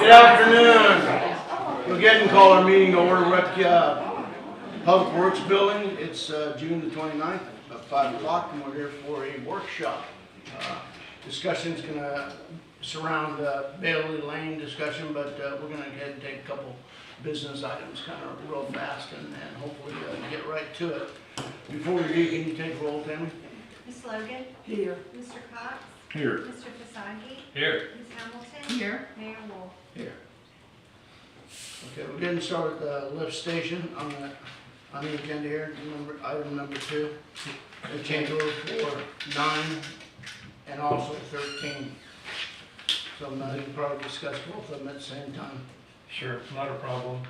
Good afternoon. We'll get and call our meeting to order. We're at Public Works Building. It's June the 29th at 5 o'clock, and we're here for a workshop. Discussion's going to surround Bailey Lane discussion, but we're going to go ahead and take a couple business items kind of real fast and hopefully get right to it. Before we begin, can you take a roll, Tammy? Ms. Logan? Here. Mr. Cox? Here. Mr. Fasagi? Here. Ms. Hamilton? Here. Mayor Wolf? Here. Okay, we're getting started with the lift station on the agenda here. Item number 2. The change order for 9 and also 13. So you can probably discuss both of them at the same time. Sure, not a problem.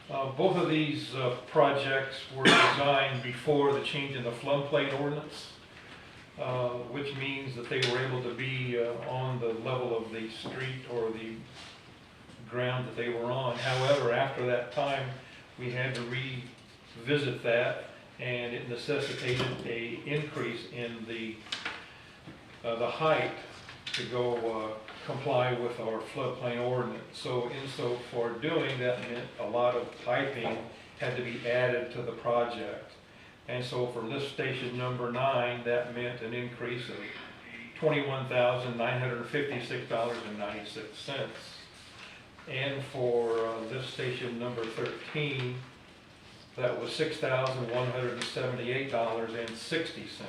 Both of these projects were designed before the change in the floodplain ordinance, which means that they were able to be on the level of the street or the ground that they were on. However, after that time, we had to revisit that, and it necessitated a increase in the height to go comply with our floodplain ordinance. So for doing that meant a lot of piping had to be added to the project. And so for lift station number 9, that meant an increase of $21,956.96. And for lift station number 13, that was $6,178.60.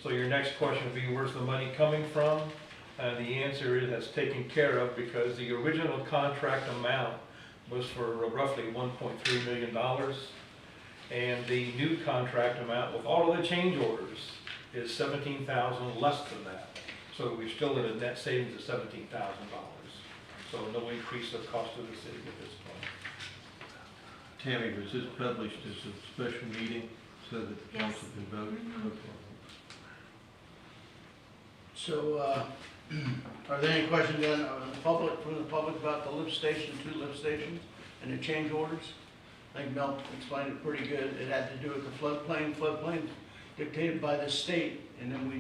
So your next question would be, where's the money coming from? The answer is that's taken care of because the original contract amount was for roughly $1.3 million. And the new contract amount with all of the change orders is $17,000 less than that. So we're still at a net savings of $17,000. So no increase of cost to the city at this point. Tammy, was this published as a special meeting so that the council can vote? Okay. So, are there any questions then from the public about the lift station, 2 lift stations, and the change orders? I think Mel explained it pretty good. It had to do with the floodplain. Floodplain dictated by the state, and then we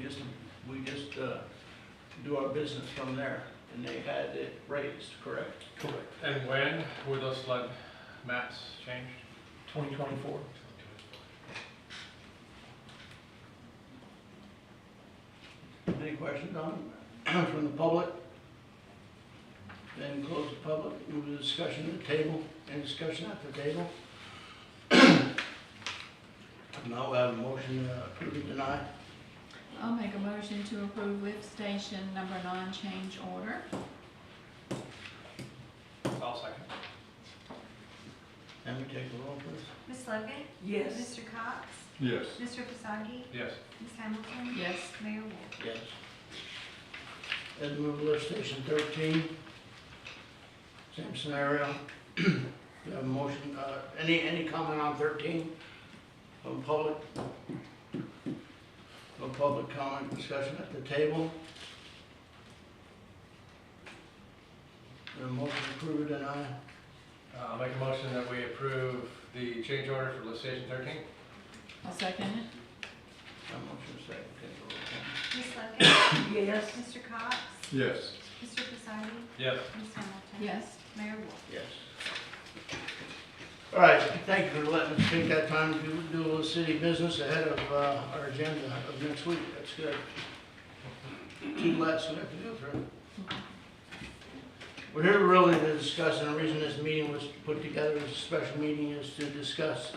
just do our business from there. And they had it raised, correct? Correct. And when were those flood maps changed? 2024. Any questions on from the public? Then close the public, move to discussion at the table. Any discussion at the table? Now we have a motion to approve or deny. I'll make a motion to approve lift station number 9 change order. I'll second. And we take the roll, please. Ms. Logan? Yes. Mr. Cox? Yes. Mr. Fasagi? Yes. Ms. Hamilton? Yes. Mayor Wolf? Yes. Then move to lift station 13. Same scenario. We have a motion. Any comment on 13 from public? No public comment, discussion at the table. A motion approved and I. I'll make a motion that we approve the change order for lift station 13. I'll second it. Motion second. Take the roll, Ms. Logan? Yes. Mr. Cox? Yes. Mr. Fasagi? Yes. Ms. Hamilton? Yes. Mayor Wolf? Yes. All right, thank you for letting us take that time to do a little city business ahead of our agenda of next week. That's good. 2 less we have to go through. We're here really to discuss, and the reason this meeting was put together as a special meeting is to discuss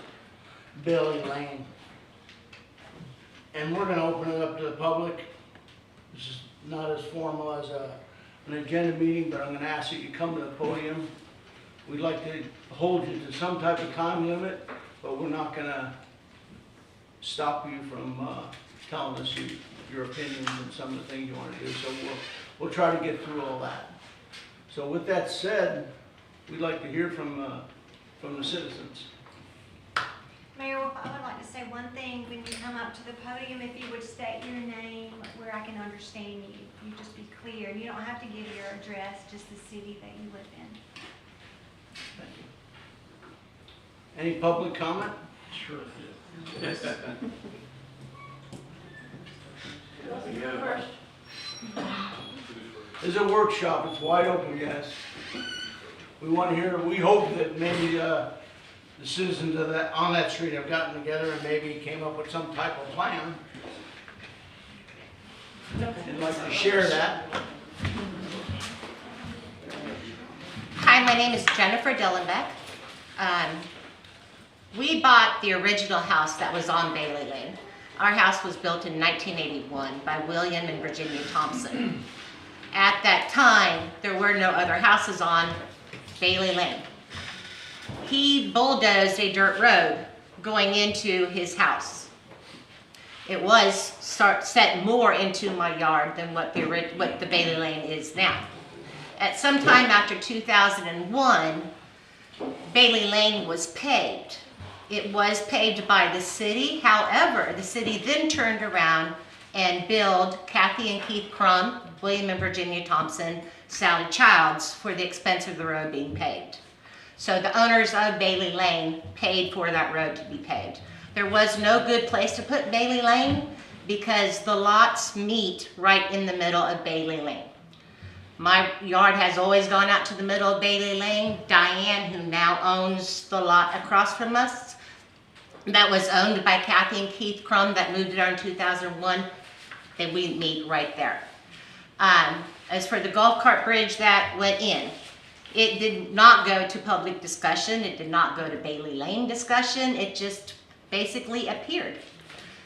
Bailey Lane. And we're gonna open it up to the public. This is not as formal as an agenda meeting, but I'm gonna ask that you come to the podium. We'd like to hold you to some type of time limit, but we're not gonna stop you from telling us your opinions and some of the things you want to do. So we'll try to get through all that. So with that said, we'd like to hear from the citizens. Mayor Wolf, I would like to say one thing. When you come up to the podium, if you would state your name where I can understand you. You just be clear. You don't have to give your address, just the city that you live in. Thank you. Any public comment? Sure. Yes. It's a workshop, it's wide open, guys. we wanna hear, we hope that maybe, the citizens of that, on that street have gotten together and maybe came up with some type of plan. I'd like to share that. Hi, my name is Jennifer Dillenbeck. We bought the original house that was on Bailey Lane. Our house was built in 1981 by William and Virginia Thompson. At that time, there were no other houses on Bailey Lane. He bulldozed a dirt road going into his house. It was set more into my yard than what the Bailey Lane is now. At some time after 2001, Bailey Lane was paved. It was paved by the city. However, the city then turned around and billed Kathy and Keith Crum, William and Virginia Thompson, Sally Childs for the expense of the road being paved. So the owners of Bailey Lane paid for that road to be paved. There was no good place to put Bailey Lane because the lots meet right in the middle of Bailey Lane. My yard has always gone out to the middle of Bailey Lane. Diane, who now owns the lot across from us, that was owned by Kathy and Keith Crum that moved there in 2001, and we meet right there. As for the golf cart bridge that went in, it did not go to public discussion. It did not go to Bailey Lane discussion. It just basically appeared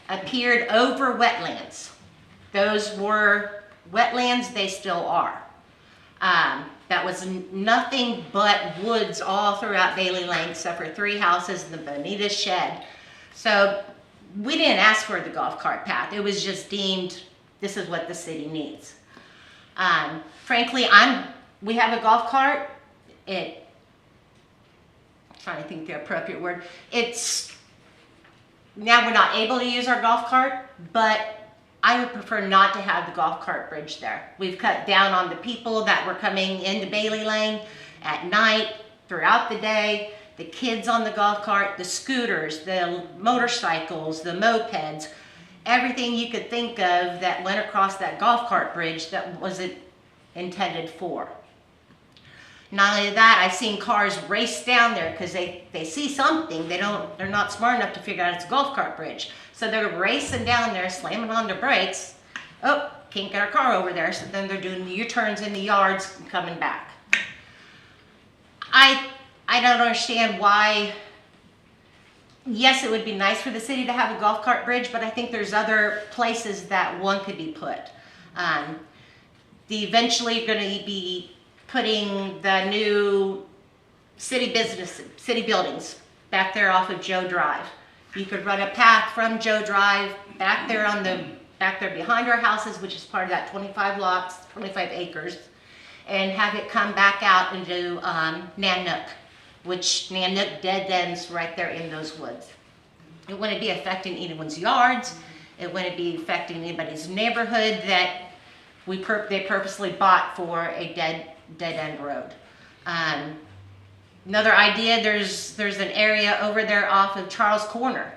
over wetlands. Those were wetlands, they still are. That was nothing but woods all throughout Bailey Lane except for 3 houses and the Bonita shed. So we didn't ask for the golf cart path. It was just deemed this is what the city needs. Frankly, we have a golf cart. I'm trying to think the appropriate word. Now we're not able to use our golf cart, but I would prefer not to have the golf cart bridge there. We've cut down on the people that were coming into Bailey Lane at night, throughout the day, the kids on the golf cart, the scooters, the motorcycles, the mopeds, everything you could think of that went across that golf cart bridge that wasn't intended for. Not only that, I've seen cars race down there because they see something. They're not smart enough to figure out it's a golf cart bridge. So they're racing down there, slamming on their brakes. Oh, can't get our car over there. So then they're doing U-turns in the yards and coming back. I don't understand why. Yes, it would be nice for the city to have a golf cart bridge, but I think there's other places that one could be put. Eventually going to be putting the new city buildings back there off of Joe Drive. You could run a path from Joe Drive back there behind our houses, which is part of that 25 lots, 25 acres, and have it come back out into Nanook, which Nanook dead ends right there in those woods. It wouldn't be affecting anyone's yards. It wouldn't be affecting anybody's neighborhood that they purposely bought for a dead end road. Another idea, there's an area over there off of Charles Corner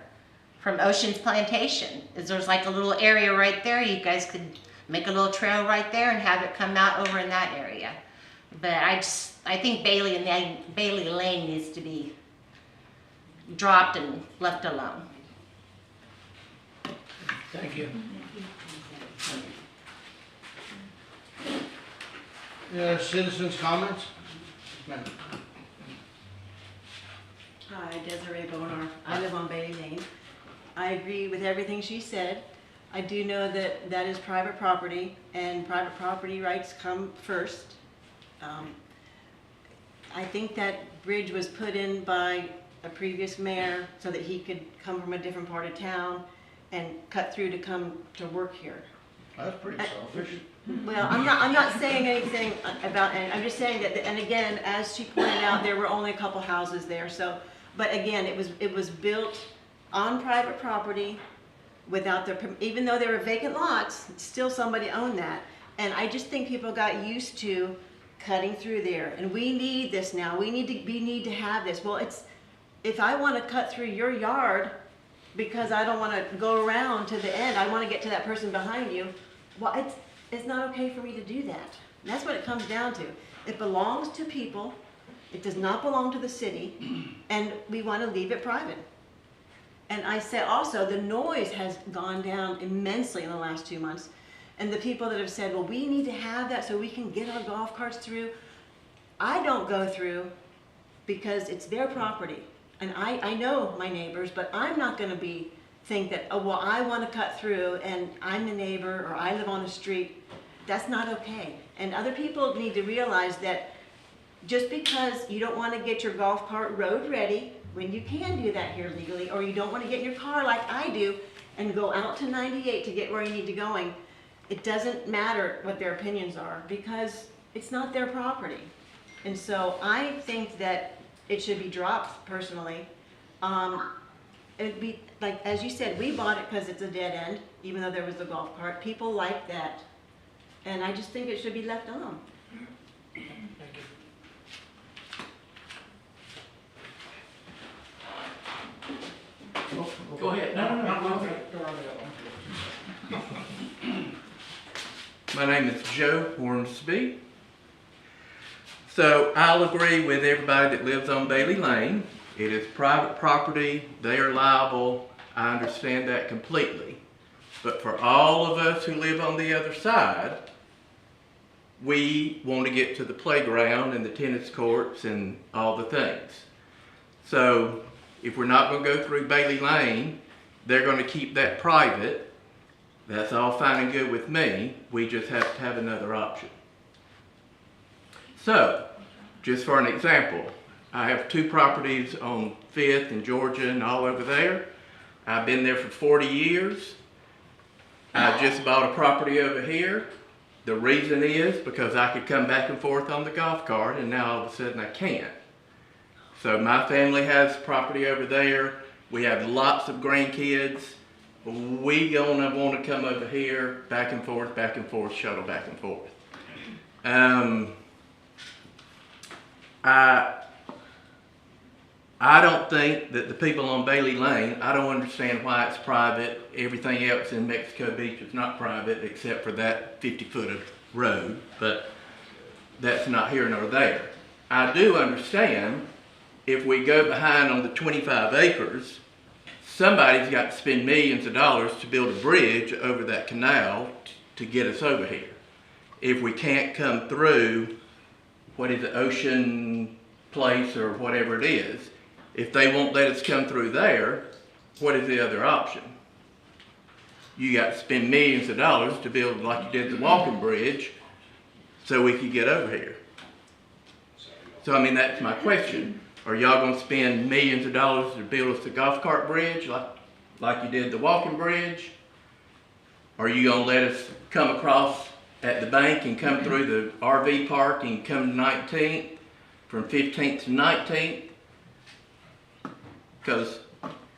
from Ocean's Plantation. There's like a little area right there. You guys could make a little trail right there and have it come out over in that area. But I think Bailey Lane needs to be dropped and left alone. Thank you. Citizens' comments? Ma'am. Hi, Desiree Bonar. I live on Bailey Lane. I agree with everything she said. I do know that that is private property and private property rights come first. I think that bridge was put in by a previous mayor so that he could come from a different part of town and cut through to come to work here. That's pretty selfish. Well, I'm not saying anything about, and I'm just saying that, and again, as she pointed out, there were only a couple houses there, so, but again, it was built on private property without their, even though they were vacant lots, still somebody owned that. And I just think people got used to cutting through there, and we need this now. We need to have this. Well, if I want to cut through your yard because I don't want to go around to the end, I want to get to that person behind you. Well, it's not okay for me to do that. And that's what it comes down to. It belongs to people. It does not belong to the city, and we want to leave it private. And I said also, the noise has gone down immensely in the last 2 months. And the people that have said, well, we need to have that so we can get our golf carts through. I don't go through because it's their property. And I know my neighbors, but I'm not gonna think that, oh, well, I wanna cut through and I'm the neighbor or I live on the street. That's not okay. And other people need to realize that just because you don't wanna get your golf cart road ready, when you can do that here legally, or you don't wanna get in your car like I do and go out to 98 to get where you need to going, it doesn't matter what their opinions are because it's not their property. And so I think that it should be dropped personally. It'd be, like, as you said, we bought it because it's a dead end, even though there was the golf cart. People like that. And I just think it should be left alone. Go ahead. No. My name is Joe Hornsby. So I'll agree with everybody that lives on Bailey Lane. It is private property, they are liable, I understand that completely. But for all of us who live on the other side, we want to get to the playground and the tennis courts and all the things. So if we're not going to go through Bailey Lane, they're going to keep that private. That's all fine and good with me. We just have to have another option. So, just for an example, I have 2 properties on 5th and Georgia and all over there. I've been there for 40 years. I just bought a property over here. The reason is because I could come back and forth on the golf cart, and now all of a sudden I can't. So my family has property over there. We have lots of grandkids. We gonna want to come over here, back and forth, shuttle back and forth. I don't think that the people on Bailey Lane, I don't understand why it's private. Everything else in Mexico Beach is not private except for that 50-foot of road, but that's not here nor there. I do understand if we go behind on the 25 acres, somebody's got to spend millions of dollars to build a bridge over that canal to get us over here. If we can't come through, what is it, Ocean Place or whatever it is, if they won't let us come through there, what is the other option? You got to spend millions of dollars to build, like you did the walking bridge, so we could get over here. So I mean, that's my question. Are y'all gonna spend millions of dollars to build us a golf cart bridge like you did the walking bridge? Or are you gonna let us come across at the bank and come through the RV park and come to 19th, from 15th to 19th? Because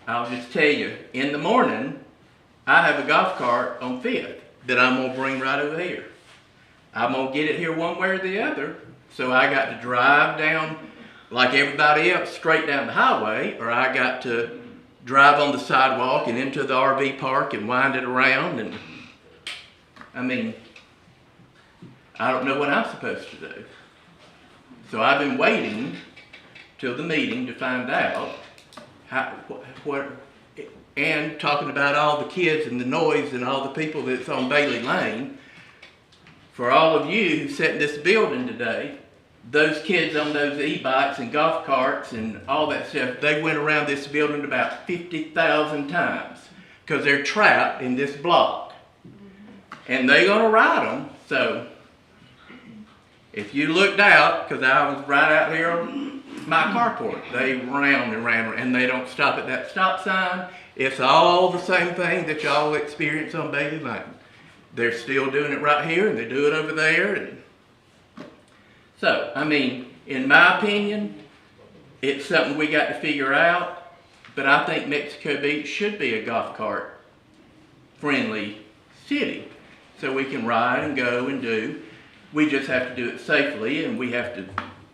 I'll just tell you, in the morning, I have a golf cart on 5th that I'm gonna bring right over here. I'm gonna get it here one way or the other, so I got to drive down like everybody else straight down the highway, or I got to drive on the sidewalk and into the RV park and wind it around. And I mean, I don't know what I'm supposed to do. So I've been waiting till the meeting to find out and talking about all the kids and the noise and all the people that's on Bailey Lane. For all of you who sat in this building today, those kids on those e-bikes and golf carts and all that stuff, they went around this building about 50,000 times because they're trapped in this block. And they're gonna ride them. So if you looked out, because I was right out here on my carport, they ran and they don't stop at that stop sign. It's all the same thing that y'all experience on Bailey Lane. They're still doing it right here and they do it over there. And so, I mean, in my opinion, it's something we got to figure out, but I think Mexico Beach should be a golf cart friendly city so we can ride and go and do. We just have to do it safely, and we have to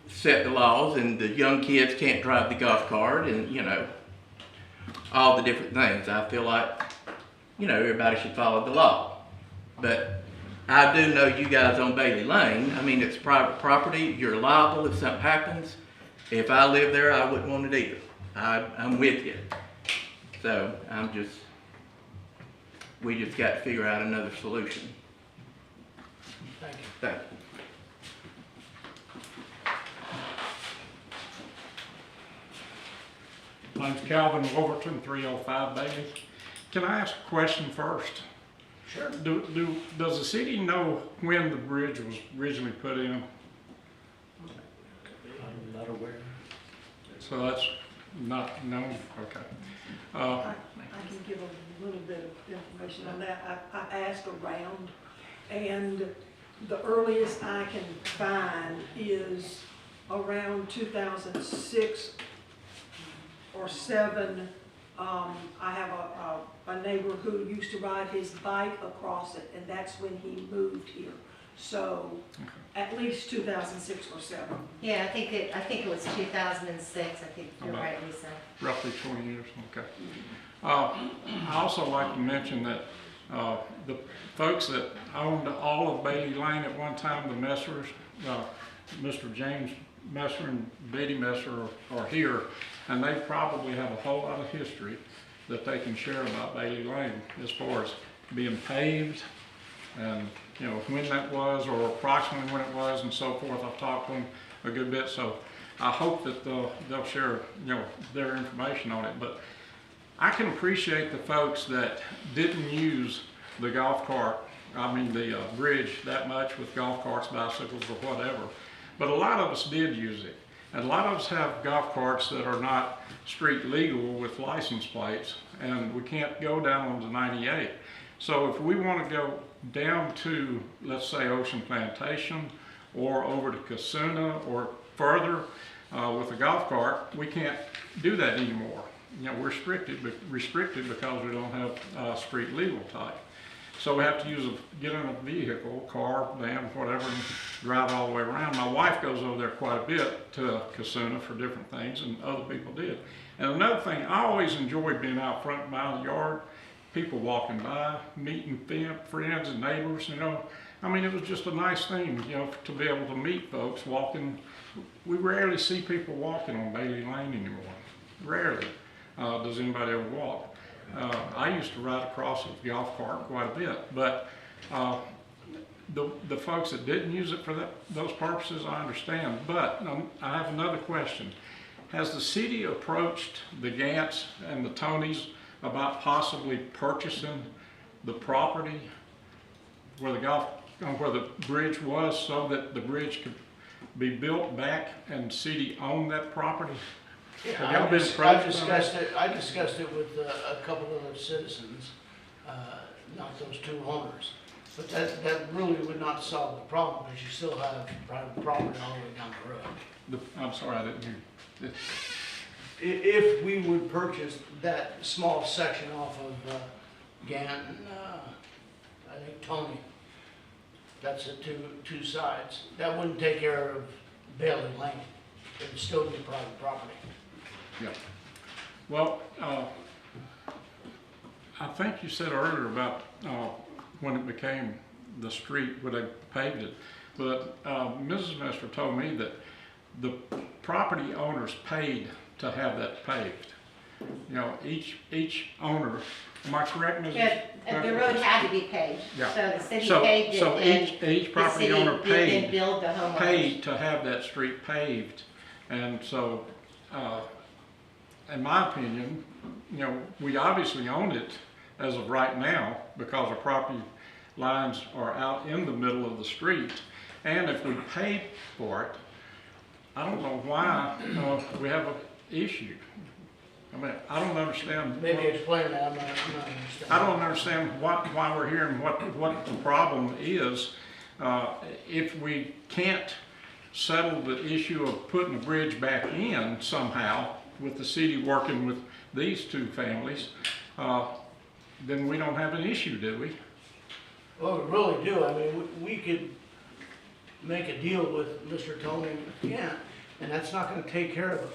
set the laws, and the young kids can't drive the golf cart, and you know, all the different things. I feel like, you know, everybody should follow the law. But I do know you guys on Bailey Lane, I mean, it's private property, you're liable if something happens. If I lived there, I wouldn't want it either. I'm with you. So we just got to figure out another solution. Thank you. Thank you. Mine's Calvin Wolverton, 305 Bailey. Can I ask a question first? Sure. Does the city know when the bridge was originally put in? I'm not aware. So that's not known, okay. I can give a little bit of information on that. I asked around, and the earliest I can find is around 2006 or 7. I have a neighbor who used to ride his bike across it, and that's when he moved here. So at least 2006 or 7. Yeah, I think it was 2006, I think you're About- right, Lisa. Roughly 20 years, okay. I also like to mention that the folks that owned all of Bailey Lane at one time, the Messers, Mr. James Messer and Betty Messer are here, and they probably have a whole lot of history that they can share about Bailey Lane as far as being paved and, you know, when that was or approximately when it was and so forth. I've talked to them a good bit, so I hope that they'll share, you know, their information on it. But I can appreciate the folks that didn't use the golf cart, the bridge that much with golf carts, bicycles, or whatever. But a lot of us did use it. And a lot of us have golf carts that are not street legal with license plates, and we can't go down onto 98. So if we want to go down to, let's say, Ocean Plantation or over to Casuna or further with a golf cart, we can't do that anymore. You know, we're restricted because we don't have street legal type. So we have to get in a vehicle, car, van, whatever, and drive all the way around. My wife goes over there quite a bit to Casuna for different things, and other people did. And another thing, I always enjoyed being out front by the yard, people walking by, meeting friends and neighbors, you know. I mean, it was just a nice thing, you know, to be able to meet folks walking. We rarely see people walking on Bailey Lane anymore. Rarely does anybody ever walk. I used to ride across with a golf cart quite a bit, but the folks that didn't use it for those purposes, I understand. But I have another question. Has the city approached the Gants and the Tonys about possibly purchasing the property where the bridge was, so that the bridge could be built back and the city own that property? Have y'all been approached on that? I discussed it with a couple of the citizens, not those two owners. But that really would not solve the problem, because you still have private property all the way down the road. I'm sorry, I didn't hear you. If we would purchase that small section off of Gant and I think Tony, that's the two sides, that wouldn't take care of Bailey Lane. It would still be private property. Yeah. Well, I think you said earlier about when it became the street where they paved it, but Mrs. Messer told me that the property owners paid to have that paved. You know, each owner, am I correct, Mrs.? Yeah, the road had to be paved, Yeah. so the city So- paved it, so and each property owner the city did then paid- build the homeowners. Paid to have that street paved. And so, in my opinion, you know, we obviously own it as of right now because our property lines are out in the middle of the street. And if we paid for it, I don't know why we have an issue. I mean, I don't understand. Maybe explain that, I'm not understanding. I don't understand why we're here and what the problem is. If we can't settle the issue of putting the bridge back in somehow, with the city working with these two families, then we don't have an issue, do we? Well, we really do. I mean, we could make a deal with Mr. Tony Gant, and that's not gonna take care of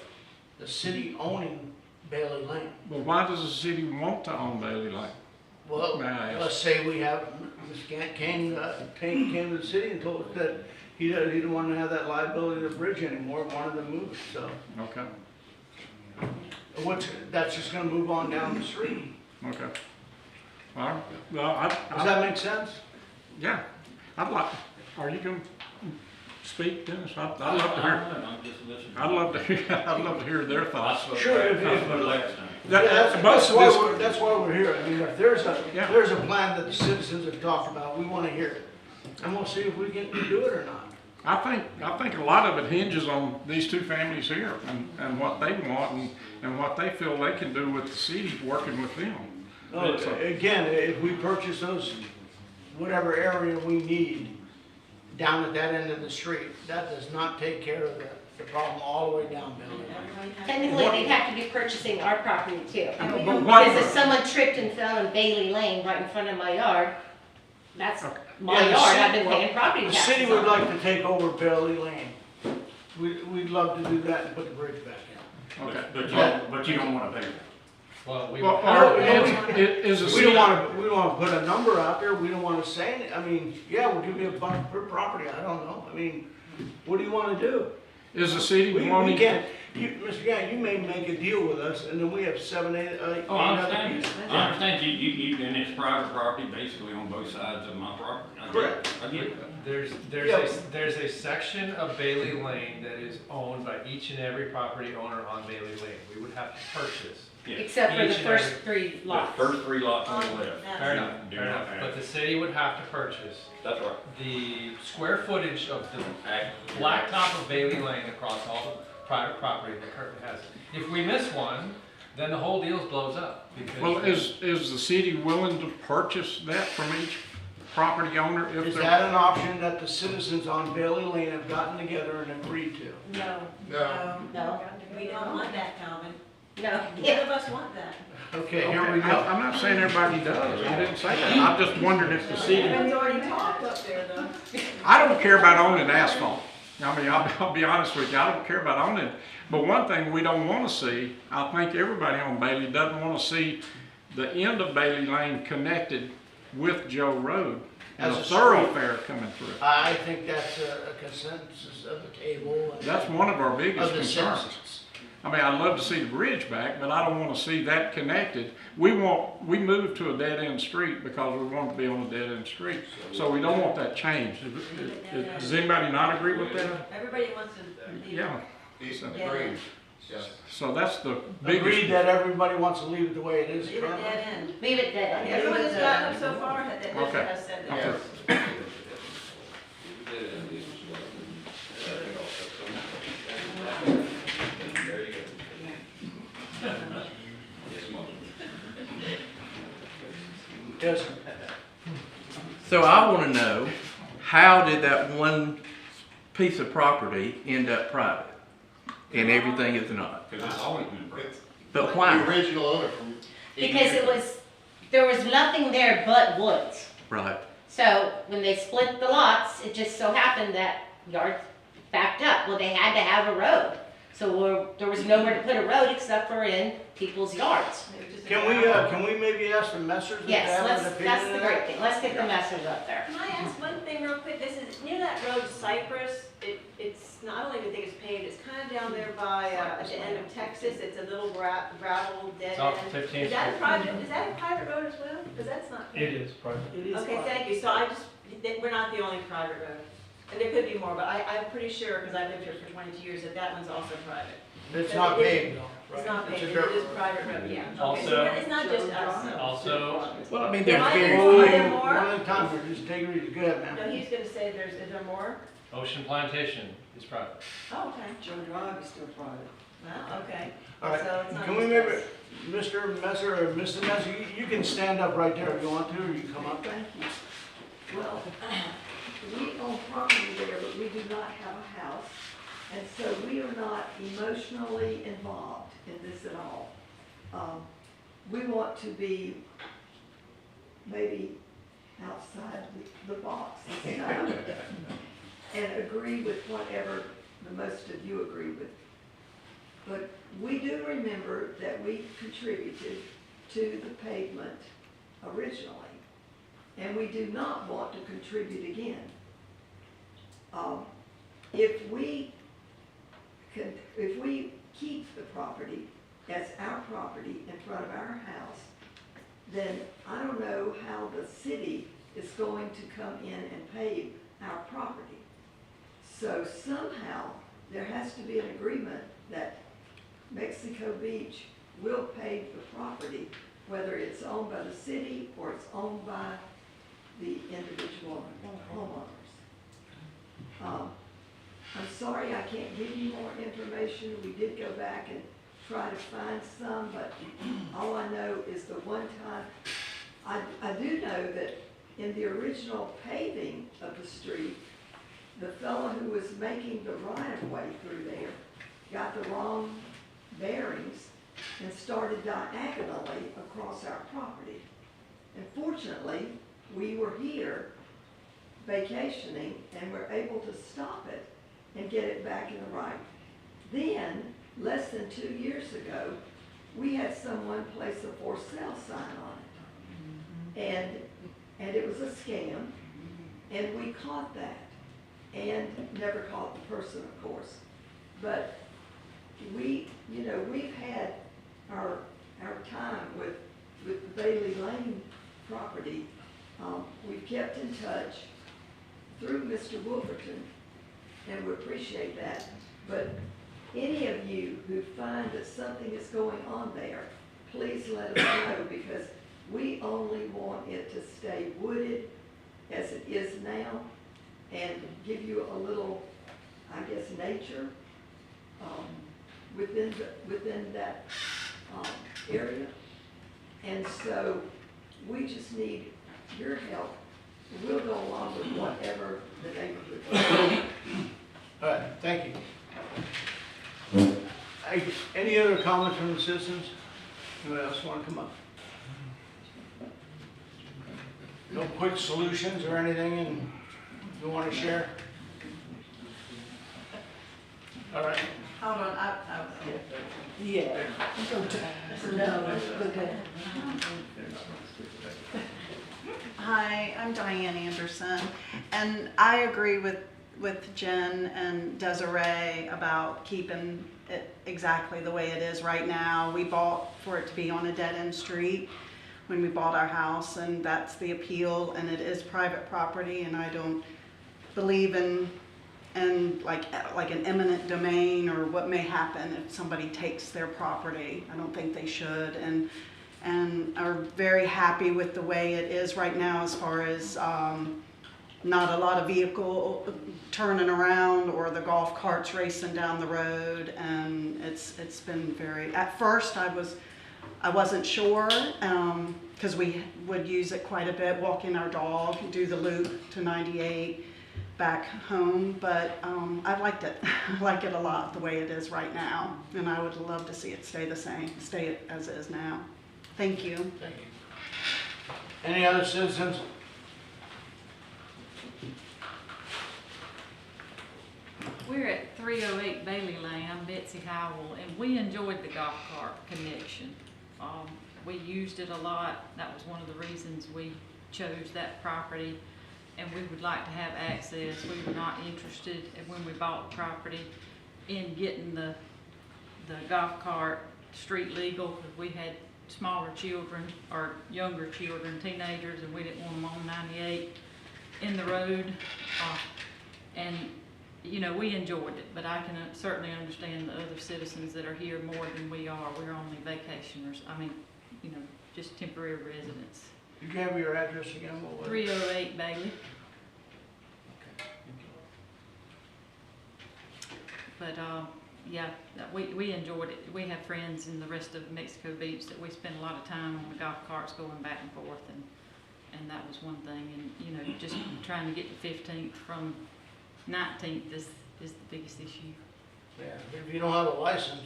the city owning Bailey Lane. Well, why does the city want to own Bailey Lane? Well, May I ask? let's say we have, Ms. Gant came to the city and told us that he didn't want to have that liability of the bridge anymore, wanted to move it, so. Okay, That's just gonna move on down the street. okay. Well, Does that make sense? yeah, I'd like, are you gonna speak, Dennis? I'd love to hear, I'd love to hear their thoughts. Sure, if, That- that's most of why this- that's why we're here. I mean, if there's Yeah. a plan that the citizens have talked about, we wanna hear it. And we'll see if we can do it or not. I think a lot of it hinges on these two families here and what they want and what they feel they can do with the city, working with them. It's a- Again, if we purchase those, whatever area we need down at that end of the street, that does not take care of the problem all the way down Bailey Lane. Technically, they'd have to be purchasing our property too. But what- Because if someone tripped and fell in Bailey Lane right in front of my yard, that's my Yeah, the yard, city- I've been paying property The taxes city would on. like to take over Bailey Lane. We'd love to do that and put the bridge back in. Okay. But you don't wanna pay for it. Well, we. Well, is the We city, don't wanna put a number out there, we don't wanna say it, I mean, yeah, we'll give you $1 per property, I don't know, I mean, what do you wanna do? is the city We wanting? can't, Mr. Guy, you may make a deal with us, and then we have 7, 8, 8 Oh, I other understand, people. I understand you, and it's private property basically on both sides of my property. I get it. Correct. I get it. There's a section of Bailey Lane that is owned by each and every property owner on Bailey Lane. We would have to purchase. Yeah. Except for the Each and first every- 3 The lots. first 3 lots on the left. Fair enough, Do fair not enough. have. But the city would have to purchase That's right. the square footage of the Act- blacktop of Bailey Lane across all the private property that Kirkland has. If we miss one, then the whole deal blows up. because- Well, is the city willing to purchase that from each property owner if Is they're? that an option that the citizens on Bailey Lane have gotten together and agreed to? No. No. We don't want that, Calvin. No. None of us want that. Okay, here we Okay, go. I'm not saying everybody does, I didn't say that, I'm just wondering if the city, Everyone's already talked up there, though. I don't care about owning asphalt. I mean, I'll be honest with you, I don't care about owning it. But one thing we don't wanna see, I think everybody on Bailey doesn't wanna see the end of Bailey Lane connected with Joe Road and As a a street. thoroughfare coming through. I think that's a consensus of the table. And That's one of our of biggest the concerns. citizens. I mean, I'd love to see the bridge back, but I don't wanna see that connected. We moved to a dead-end street because we want to be on a dead-end street. So we don't want that changed. Does anybody not agree with that? Everybody wants to. Yeah. Agreed. So that's the Agreed biggest, that everybody wants to leave it the way it is Leave it currently. dead end. Leave it dead. Everyone that's gotten up so far Okay. has said that. okay. Yes, sir. So I wanna know, how did that one piece of property end up private? And everything is not? Cause it's always been private. But why? original owner from. Because there was nothing there but woods. Right. So when they split the lots, it just so happened that yards backed up. Well, they had to have a road. So there was nowhere to put a road except for in people's yards. Can we maybe ask the Messers if they Yes, have an that's opinion the on great that? thing. Let's get the message up there. Can I ask one thing real quick? This is, near that road Cypress, it's, not, I don't even think it's paved, it's kind of down there by, at the end of Texas, it's a little gravel dead It's off end. 15th Is that a Street. private, is that a private road as well? Because that's not. It is private. It is Okay, private. thank you, so we're not the only private road. And there could be more, but I'm pretty sure, because I've lived here for 22 years, that that one's also private. It's not paved though, right? It's not It's a paved, dirt it is road. private road, yeah. Okay, Also- so it's not just us. Also, Well, I mean, There there's might be very more. few. There more? One at a time, we're just taking it, go ahead, No, ma'am. he's gonna say is there more? Ocean Plantation is private. Oh, okay. Joe Drive is still private. Well, okay. All right, So it's not can we just maybe, us. Mr. Messer or Mr. Messer, you can stand up right there if you want to, or you come up. Thank you. Well, we own property there, but we do not have a house, and so we are not emotionally involved in this at all. We want to be maybe outside the box and stuff, and agree with whatever the most of you agree with. But we do remember that we contributed to the pavement originally, and we do not want to contribute again. If we keep the property as our property in front of our house, then I don't know how the city is going to come in and pave our property. So somehow, there has to be an agreement that Mexico Beach will pave the property, whether it's owned by the city or it's owned by the individual homeowners. I'm sorry I can't give you more information. We did go back and try to find some, but all I know is the one time, I do know that in the original paving of the street, the fellow who was making the right-of-way through there got the wrong bearings and started diagonally across our property. And fortunately, we were here vacationing and were able to stop it and get it back in the right. Then, less than 2 years ago, we had someone place a for sale sign on it. And it was a scam, and we caught that. And never caught the person, of course. But we've had our time with the Bailey Lane property. We've kept in touch through Mr. Wolverton, and we appreciate that. But any of you who find that something is going on there, please let us know, because we only want it to stay wooded as it is now and give you a little, I guess, nature within that area. And so we just need your help. We'll go along with whatever the neighborhood wants. All right, thank you. Any other comments from the citizens? Anybody else want to come up? No quick solutions or anything and you want to share? All right. Hold on, Yeah. No, okay. Hi, I'm Diane Anderson, and I agree with Jen and Desiree about keeping it exactly the way it is right now. We bought for it to be on a dead-end street when we bought our house, and that's the appeal, and it is private property, and I don't believe in like an eminent domain or what may happen if somebody takes their property. I don't think they should, and are very happy with the way it is right now as far as not a lot of vehicle turning around or the golf carts racing down the road, and it's been very, at first I wasn't sure, because we would use it quite a bit, walking our dog, do the loop to 98 back home, but I liked it. I like it a lot the way it is right now, and I would love to see it stay the same, stay as is now. Thank you. Thank you. Any other citizens? We're at 308 Bailey Lane. I'm Betsy Howell, and we enjoyed the golf cart connection. We used it a lot. That was one of the reasons we chose that property, and we would like to have access. We were not interested, when we bought the property, in getting the golf cart street legal, because we had smaller children or younger children, teenagers, and we didn't want them on 98 in the road. And you know, we enjoyed it, but I can certainly understand the other citizens that are here more than we are. We're only vacationers. I mean, you know, just temporary residents. You have your address again? What was it? 308 Bailey. Okay, thank you. But yeah, we enjoyed it. We have friends in the rest of Mexico Beach that we spend a lot of time on the golf carts going back and forth, and that was one thing. And you know, just trying to get to 15th from 19th is the biggest issue. Yeah, if you don't have a license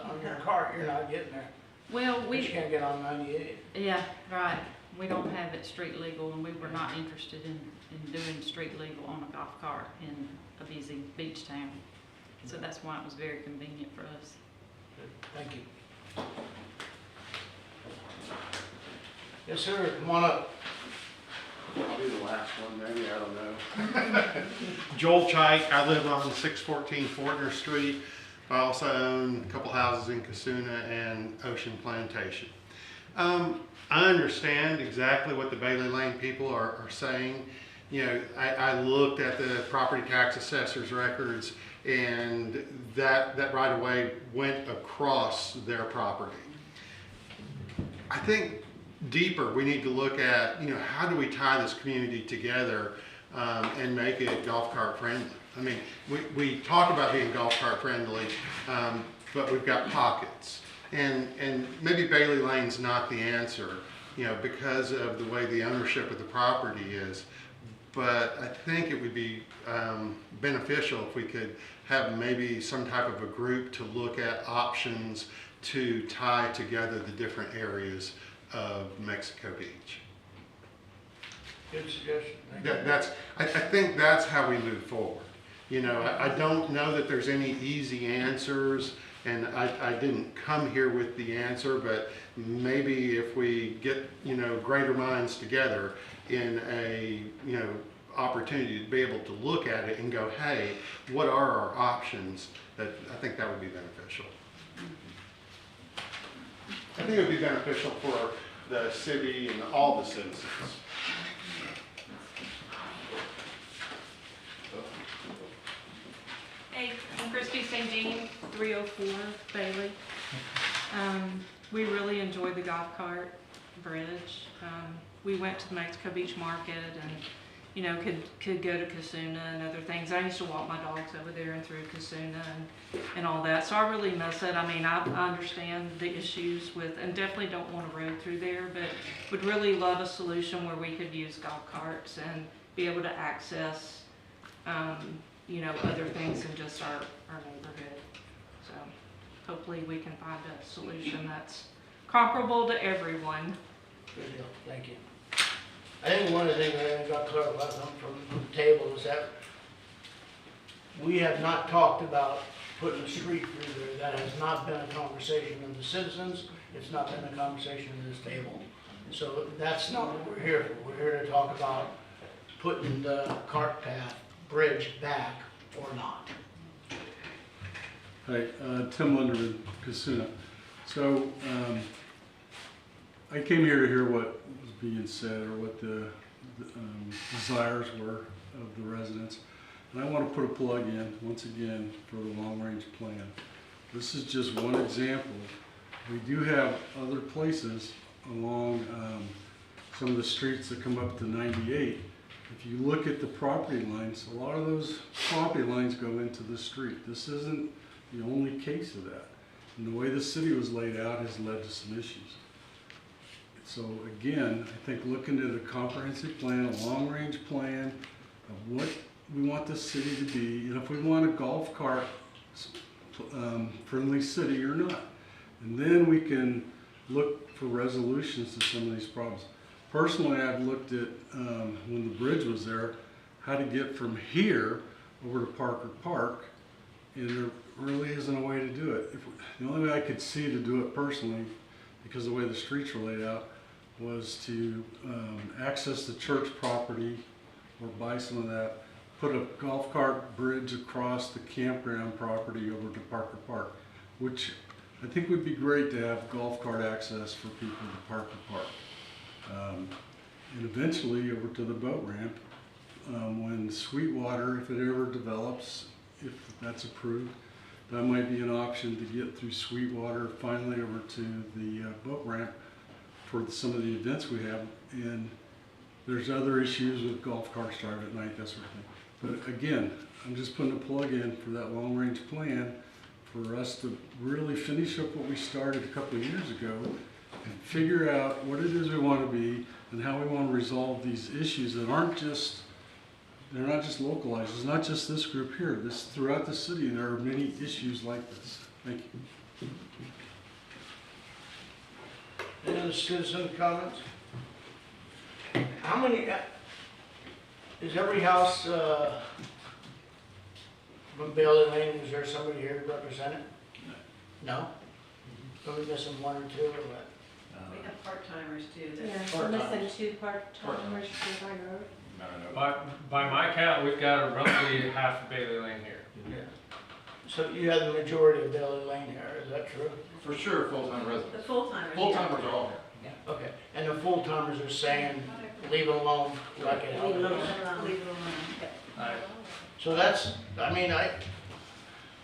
on your cart, you're not getting there. Well, You can't get on 98. yeah, right. We don't have it street legal, and we were not interested in doing street legal on a golf cart in a busy beach town. So that's why it was very convenient for us. Good. Thank you. Yes, sir. Come on up. I'll be the last one, maybe, I don't know. Joel Chike, I live on 614 Fortner Street. I also own a couple houses in Casuna and Ocean Plantation. I understand exactly what the Bailey Lane people are saying. You know, I looked at the property tax assessor's records, and that right of way went across their property. I think deeper, we need to look at, you know, how do we tie this community together and make it golf cart friendly? I mean, we talk about being golf cart friendly, but we've got pockets. And maybe Bailey Lane's not the answer, you know, because of the way the ownership of the property is. But I think it would be beneficial if we could have maybe some type of a group to look at options to tie together the different areas of Mexico Beach. Good suggestion. Thank you. I think that's how we move forward. You know, I don't know that there's any easy answers, and I didn't come here with the answer, but maybe if we get, you know, greater minds together in a, you know, opportunity to be able to look at it and go, hey, what are our options? That I think that would be beneficial. I think it would be beneficial for the city and all the citizens. Hey, I'm Christy St. Jean, 304 Bailey. We really enjoyed the golf cart bridge. We went to the Mexico Beach Market and, you know, could go to Casuna and other things. I used to walk my dogs over there and through Casuna and all that. So I really miss it. I mean, I understand the issues with, and definitely don't want a road through there, but would really love a solution where we could use golf carts and be able to access, you know, other things than just our neighborhood. So hopefully we can find a solution that's comparable to everyone. Good deal, thank you. I think one of the things I got clarified from the table is that we have not talked about putting a street through there. That has not been a conversation of the citizens. It's not been a conversation at this table. So that's not what we're here for. We're here to talk about putting the cart path bridge back or not. Hi, Tim Linderman, Casuna. So I came here to hear what was being said or what the desires were of the residents. And I want to put a plug in, once again, for the long-range plan. This is just one example. We do have other places along some of the streets that come up to 98. If you look at the property lines, a lot of those property lines go into the street. This isn't the only case of that. And the way the city was laid out has led to some issues. So again, I think looking at a comprehensive plan, a long-range plan of what we want the city to be, and if we want a golf cart friendly city or not. And then we can look for resolutions to some of these problems. Personally, I've looked at, when the bridge was there, how to get from here over to Parker Park, and there really isn't a way to do it. The only way I could see to do it personally, because of the way the streets were laid out, was to access the church property or buy some of that, put a golf cart bridge across the campground property over to Parker Park, which I think would be great to have golf cart access for people to Parker Park. And eventually over to the boat ramp when Sweetwater, if it ever develops, if that's approved, that might be an option to get through Sweetwater finally over to the boat ramp for some of the events we have. And there's other issues with golf carts driving at night, that sort of thing. But again, I'm just putting a plug in for that long-range plan for us to really finish up what we started a couple of years ago and figure out what it is we want to be and how we want to resolve these issues that aren't just, they're not just localized. It's not just this group here. This throughout the city, there are many issues like this. Thank you. Any other citizen comments? How many, is every house from Bailey Lane, is there somebody here to represent it? No? Are we missing one or two or what? We have part-timers too. Yeah, we're missing two part-timers for my road. By my count, we've got roughly half of Bailey Lane here. Yeah. So you have the majority of Bailey Lane here, is that true? For sure, full-time residents. The full-timers. Full-timers are all here. Okay, and the full-timers are saying, leave it alone, like it Leave it is. alone. Leave it alone. Alright. So that's, I mean,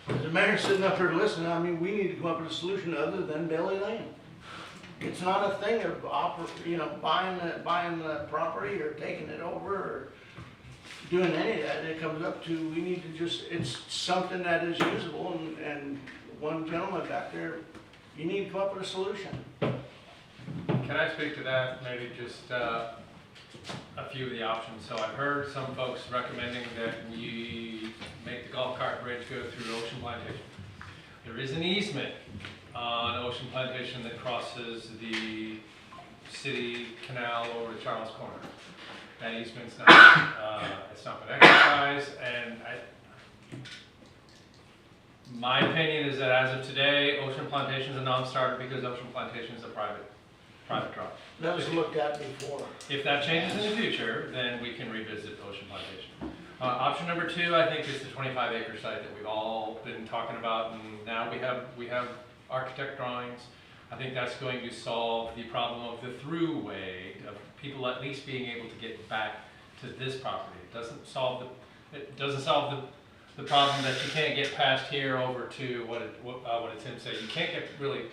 the mayor's sitting up here listening, I mean, we need to come up with a solution other than Bailey Lane. It's not a thing of buying the property or taking it over or doing any of that. It comes up to, we need to just, it's something that is usable and one gentleman back there, you need to come up with a solution. Can I speak to that, maybe just a few of the options? So I've heard some folks recommending that we make the golf cart bridge go through Ocean Plantation. There is an easement on Ocean Plantation that crosses the city canal over to Charles Corner. That easement's not, it's not been exercised, and my opinion is that as of today, Ocean Plantation is a non-starter because Ocean Plantation is a private drive. That was looked at before. If that changes in the future, then we can revisit Ocean Plantation. Option number 2, I think, is the 25-acre site that we've all been talking about, and now we have architect drawings. I think that's going to solve the problem of the throughway, of people at least being able to get back to this property. It doesn't solve the problem that you can't get past here over to what did Tim say? You can't get really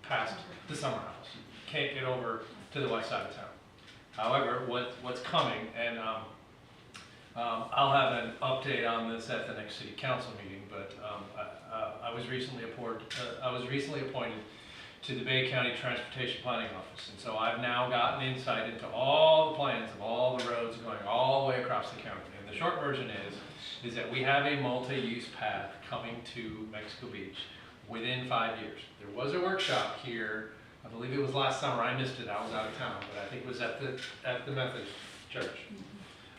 past the summer house. You can't get over to the west side of town. However, what's coming, and I'll have an update on this at the next city council meeting, but I was recently appointed to the Bay County Transportation Planning Office, and so I've now gotten insight into all the plans of all the roads going all the way across the county. And the short version is that we have a multi-use path coming to Mexico Beach within 5 years. There was a workshop here, I believe it was last summer. I missed it, I was out of town, but I think it was at the Methodist Church.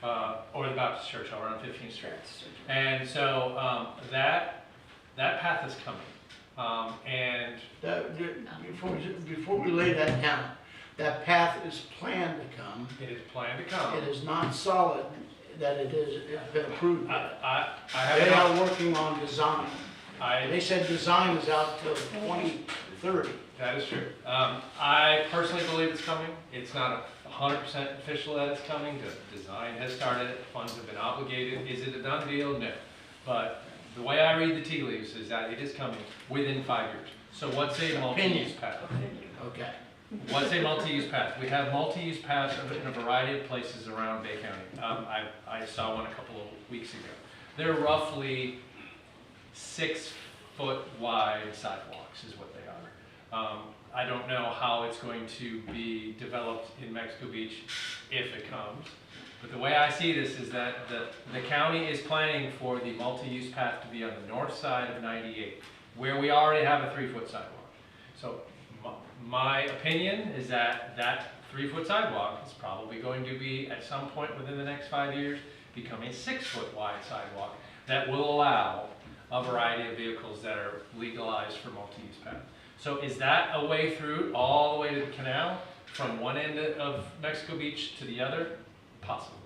Or the Baptist Church over on 15th Street. And so that path is coming. And before we lay that down, that path is planned to come. it is planned to come. It is not solid that it's been approved yet. I They are working on design. I They said design is out till 2030. That is true. I personally believe it's coming. It's not 100% official that it's coming. The design has started. Funds have been obligated. Is it a done deal? No. But the way I read the tea leaves is that it is coming within 5 years. So what's a multi-use path? Okay. What's a multi-use path? We have multi-use paths in a variety of places around Bay County. I saw one a couple of weeks ago. They're roughly 6-foot wide sidewalks is what they are. I don't know how it's going to be developed in Mexico Beach if it comes. But the way I see this is that the county is planning for the multi-use path to be on the north side of 98, where we already have a 3-foot sidewalk. So my opinion is that 3-foot sidewalk is probably going to be, at some point within the next 5 years, become a 6-foot wide sidewalk that will allow a variety of vehicles that are legalized for multi-use path. So is that a way through all the way to the canal, from one end of Mexico Beach to the other? Possibly.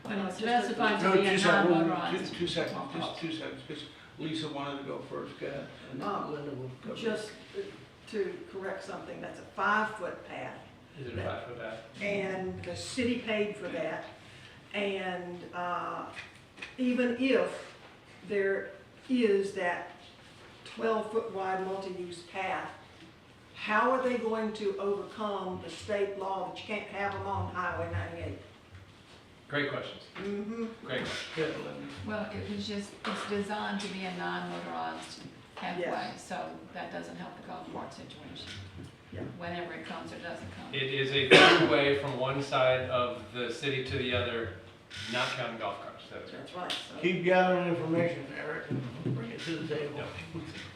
But it's specified to No, be a just have non-motorized. two seconds, just 2 seconds, because Lisa wanted to go first, go ahead, and then Linda will cover. Just to correct something, that's a 5-foot path. Is it a 5-foot path? And the city paid for that. And even if there is that 12-foot wide multi-use path, how are they going to overcome the state law that you can't have them on Highway 98? Great questions. Great question. Well, it's designed to be a non-motorized pathway, so that doesn't help the golf cart situation. Yeah. Whenever it comes or doesn't come. It is a throughway from one side of the city to the other, not counting golf carts. That's right. So Keep gathering information, Eric, and bring it to the table.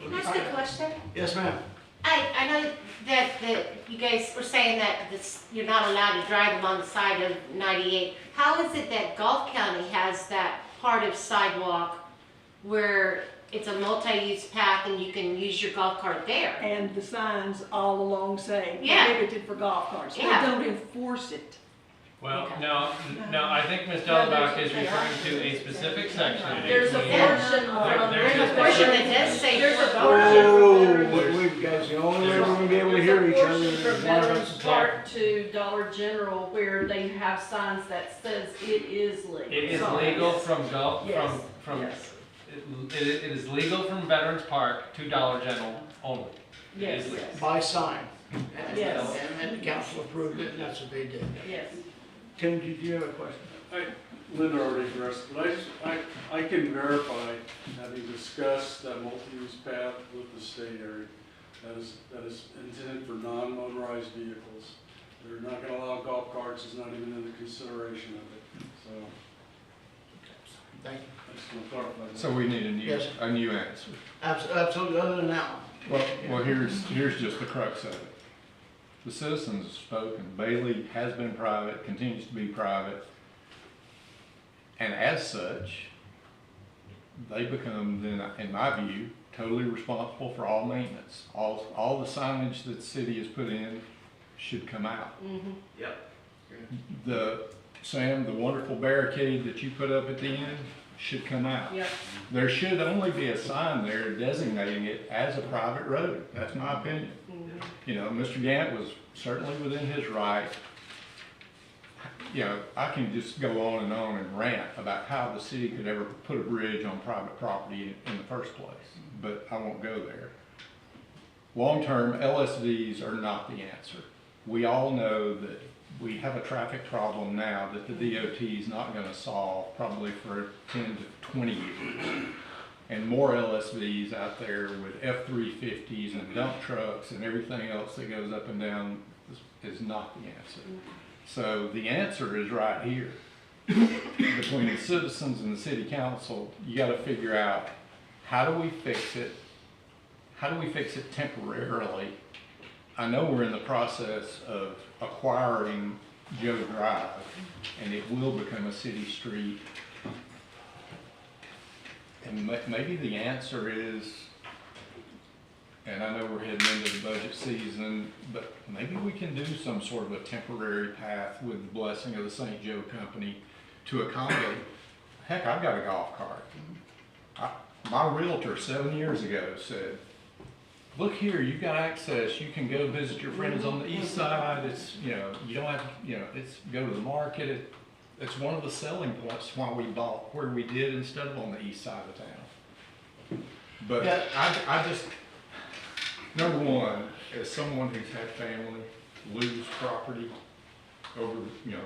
Can I ask a question? Yes, ma'am. I know that you guys were saying that you're not allowed to drive them on the side of 98. How is it that Gulf County has that part of sidewalk where It's a multi-use path and you can use your golf cart there. And the signs all along say Yeah. prohibited for golf carts. They Yeah. don't enforce it. Well, Okay. no, I think Ms. Delbach is referring to a specific section. There's a between- portion There's There's a portion that does say There's a for golf carts. Oh, we guys, the only way we're gonna be able to hear each other There's is a portion one from of Veterans us is Park to Dollar General where they have signs that says it is legal. It is So, legal yes. from Yes. from, Yes. it is legal from Veterans Park to Dollar General only. It Yes, is legal. yes. by sign. Yes. And the council approved it, and that's what they did. Yes. Tim, did you have a question? Linda already addressed it, but I can verify, having discussed that multi-use path with the state area, that is intended for non-motorized vehicles. They're not gonna allow golf carts, it's not even in the consideration of it, so. Thank you. I just want to clarify that. So we need Yes. a new answer. Absolutely, other than that one. Well, here's just the crux of it. The citizens have spoken. Bailey has been private, continues to be private. And as such, they become then, in my view, totally responsible for all maintenance. All the signage that the city has put in should come out. Yep. Sam, the wonderful barricade that you put up at the end should come out. Yep. There should only be a sign there designating it as a private road. That's my opinion. You know, Mr. Gant was certainly within his right. You know, I can just go on and rant about how the city could ever put a bridge on private property in the first place, but I won't go there. Long-term, LSVs are not the answer. We all know that we have a traffic problem now that the DOT is not gonna solve probably for 10 to 20 years. And more LSVs out there with F-350s and dump trucks and everything else that goes up and down is not the answer. So the answer is right here. Between the citizens and the city council, you gotta figure out, how do we fix it? How do we fix it temporarily? I know we're in the process of acquiring Joe Drive, and it will become a city street. And maybe the answer is, and I know we're heading into the budget season, but maybe we can do some sort of a temporary path with the blessing of the St. Joe Company to accommodate. Heck, I've got a golf cart. My realtor 7 years ago said, look here, you've got access, you can go visit your friends on the east side, it's, you know, you don't have, you know, it's, go to the market, it's one of the selling points why we bought where we did instead of on the east side of town. But Yeah. I just, number one, as someone who's had family lose property over, you know,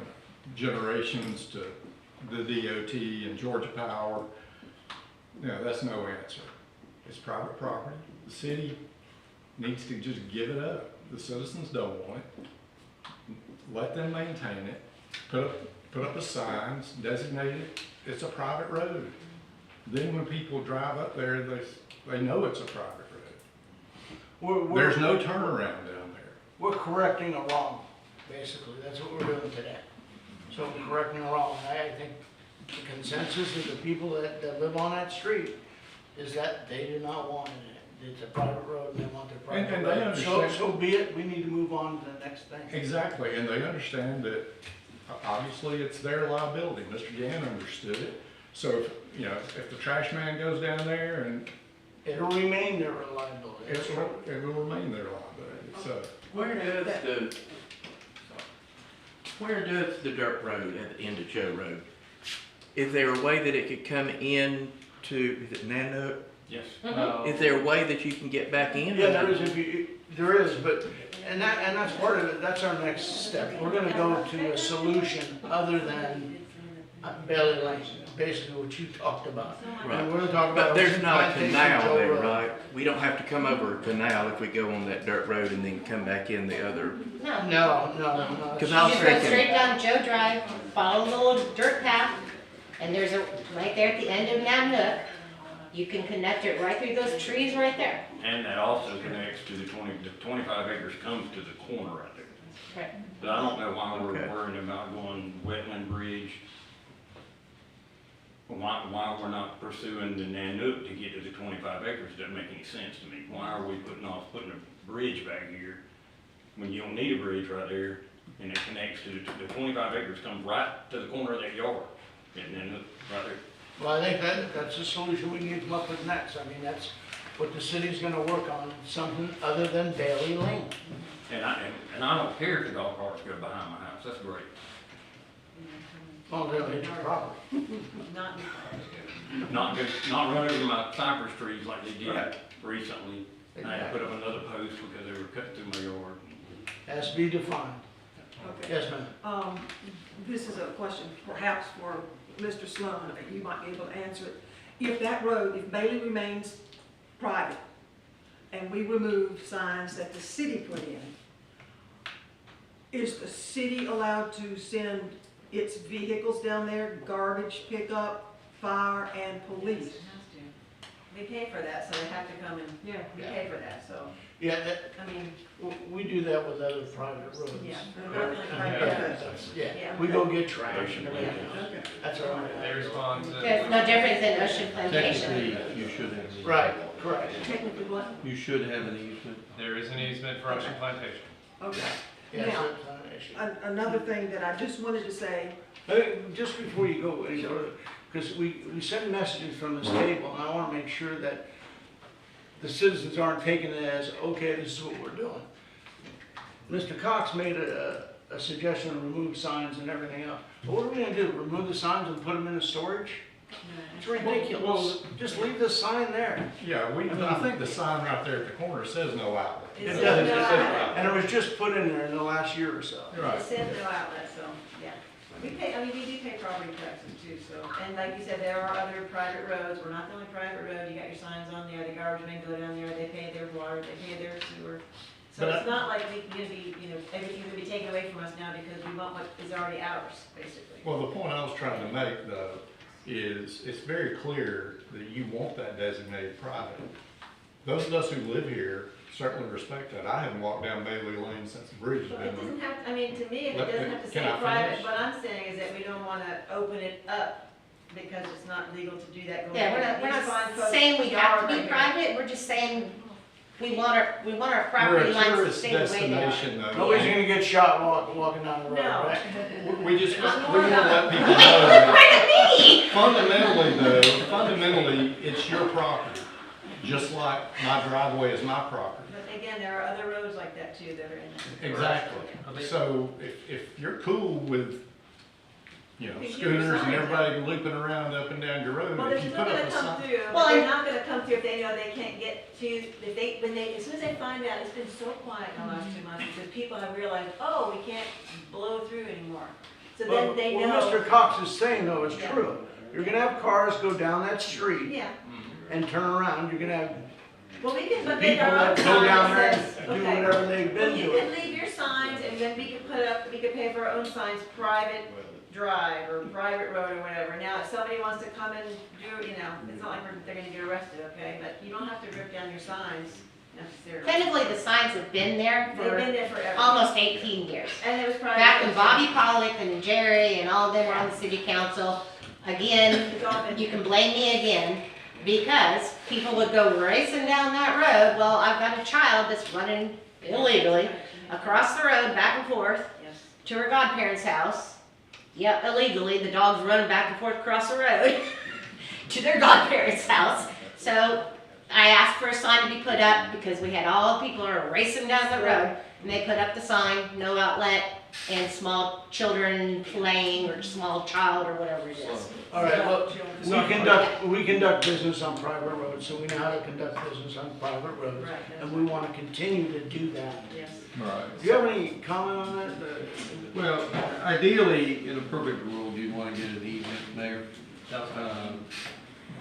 generations to the DOT and Georgia Power, you know, that's no answer. It's private property. The city needs to just give it up. The citizens don't want it. Let them maintain it. Put up the signs, designate it. It's a private road. Then when people drive up there, they know it's a private road. There's no turnaround down there. We're correcting a wrong, basically, that's what we're doing today. So we're correcting a wrong, I think the consensus of the people that live on that street is that they do not want it. It's a private road, and they want their private And they road. understand. So be it, we need to move on to the next thing. Exactly, and they understand that obviously it's their liability. Mr. Gann understood it. So, if, you know, if the trash man goes down there and It'll remain their liability. it will remain their liability, so. Where does the dirt road at the end of Joe Road? Is there a way that it could come in to, is it Nanook? Yes. Is there a way that you can get back in? Yeah, there is, but, and that's part of it, that's our next step. We're gonna go to a solution other than Bailey Lane, basically what you talked about. Right. And we're gonna talk about. But there's not a Plantation canal Joe there, Road. right? We don't have to come over a canal if we go on that dirt road and then come back in the other. No. Because I was You just go thinking, straight down Joe Drive, follow the little dirt path, and there's a, right there at the end of Nanook, you can connect it right through those trees right there. And that also connects to the 25 acres comes to the corner right there. Right. But I don't know why we're worried about going wetland bridge. Well, why we're not pursuing the Nanook to get to the 25 acres doesn't make any sense to me. Why are we putting a bridge back here when you don't need a bridge right there and it connects to the 25 acres comes right to the corner of that yard and then right there. Well, I think that's the solution we need to come up with next. I mean, that's what the city's gonna work on, something other than Bailey Lane. And I don't care if the golf carts go behind my house. That's great. Oh, they'll hit your property. Not run over my cypress trees like they did recently. I had to put up another post because they were cutting through my yard. Has to be defined. Okay. Yes, ma'am. This is a question perhaps for Mr. Sloan, you might be able to answer it. If that road, if Bailey remains private, and we remove signs that the city put in, is the city allowed to send its vehicles down there, garbage pickup, fire, and police? They pay for that, so they have to come and, Yeah. we pay for that, so, Yeah, I mean, we do that with other private roads. yeah. Yeah, we go get trash and everything else. Okay. That's all right. They respond to. There's no difference in Ocean Plantation. Technically, you should have. an easement. Right, correct. Technically what? You should have an easement. There is an easement for Ocean Plantation. Okay. Yeah, Now, so it's not an issue. Another thing that I just wanted to say, Hey, just before you go any further, because we send messages from this table, and I want to make sure that the citizens aren't taking it as, okay, this is what we're doing. Mr. Cox made a suggestion to remove signs and everything else. What are we gonna do, remove the signs and put them in a storage? It's ridiculous. Just leave the sign there. Yeah, I think the sign right there at the corner says no outlet. It does, and it was just put in there in the last year or so. Right. It says no outlet, so, yeah. We pay, I mean, we do pay property taxes too, so, and like you said, there are other private roads, we're not the only private road, you got your signs on there, the garbage men go down there, they pay their water, they pay their sewer. So But it's not like we can be, everything's gonna be taken away from us now because we want what is already ours, basically. Well, the point I was trying to make though, is it's very clear that you want that designated private. Those of us who live here certainly respect that. I haven't walked down Bailey Lane since the bridge has Well, been it doesn't moved. have, I mean, to me, it Let- doesn't have to can say I private, finish? what I'm saying is that we don't wanna open it up because it's not legal to do that. going Yeah, forward. we're These fine not folks saying we have to are be right here. private, we're just saying we want our We're property a lines to tourist stay the way they are. destination though. Nobody's gonna get shot walking down the road, No. right? We just, we It's want more to about- let people know that Right at me! fundamentally, it's your property. Just like my driveway is my property. But again, there are other roads like that too that are in there. Exactly. So if you're cool with, You can scooters and sign. everybody looping around up and down your road, Well, if they're you still put up gonna a come sign. through, Well, but they're and- not gonna come through if they know they can't get to, as soon as they find out, it's been so quiet in the last 2 months, because people have realized, oh, we can't blow through anymore. So then they know. What Mr. Cox is saying though is Yeah. true. You're gonna have cars go down that street Yeah, and turn around. You're gonna have well, we can put people our own that go sign down that there says, and do okay. whatever they've Well, been you doing. can leave your signs, and then we could pay for our own signs, private drive, or private road, or whatever. Now, if somebody wants to come and do, it's not like they're gonna get arrested, okay? But you don't have to rip down your signs necessarily. Technically, the signs have been there They've been for there forever. almost 18 years. And it was private. Back when Bobby Pollock and Jerry and all of them were on the city council, again, It's all been. you can blame me again, because people would go racing down that road. Well, I've got a child that's running illegally across the road, back and forth, Yes. to her godparents' house. Yep, illegally, the dog's running back and forth across the road to their godparents' house. So I asked for a sign to be put up because we had all the people are racing down the road, and they put up the sign, no outlet, and small children playing, or small child, or whatever it is. All right, well, we conduct business on private roads, so we know how to conduct business on private roads. Right, And we want to continue to do that. Yes. Right. Do you have any comment on that? Well, ideally, in a perfect world, you'd want to get an easement there.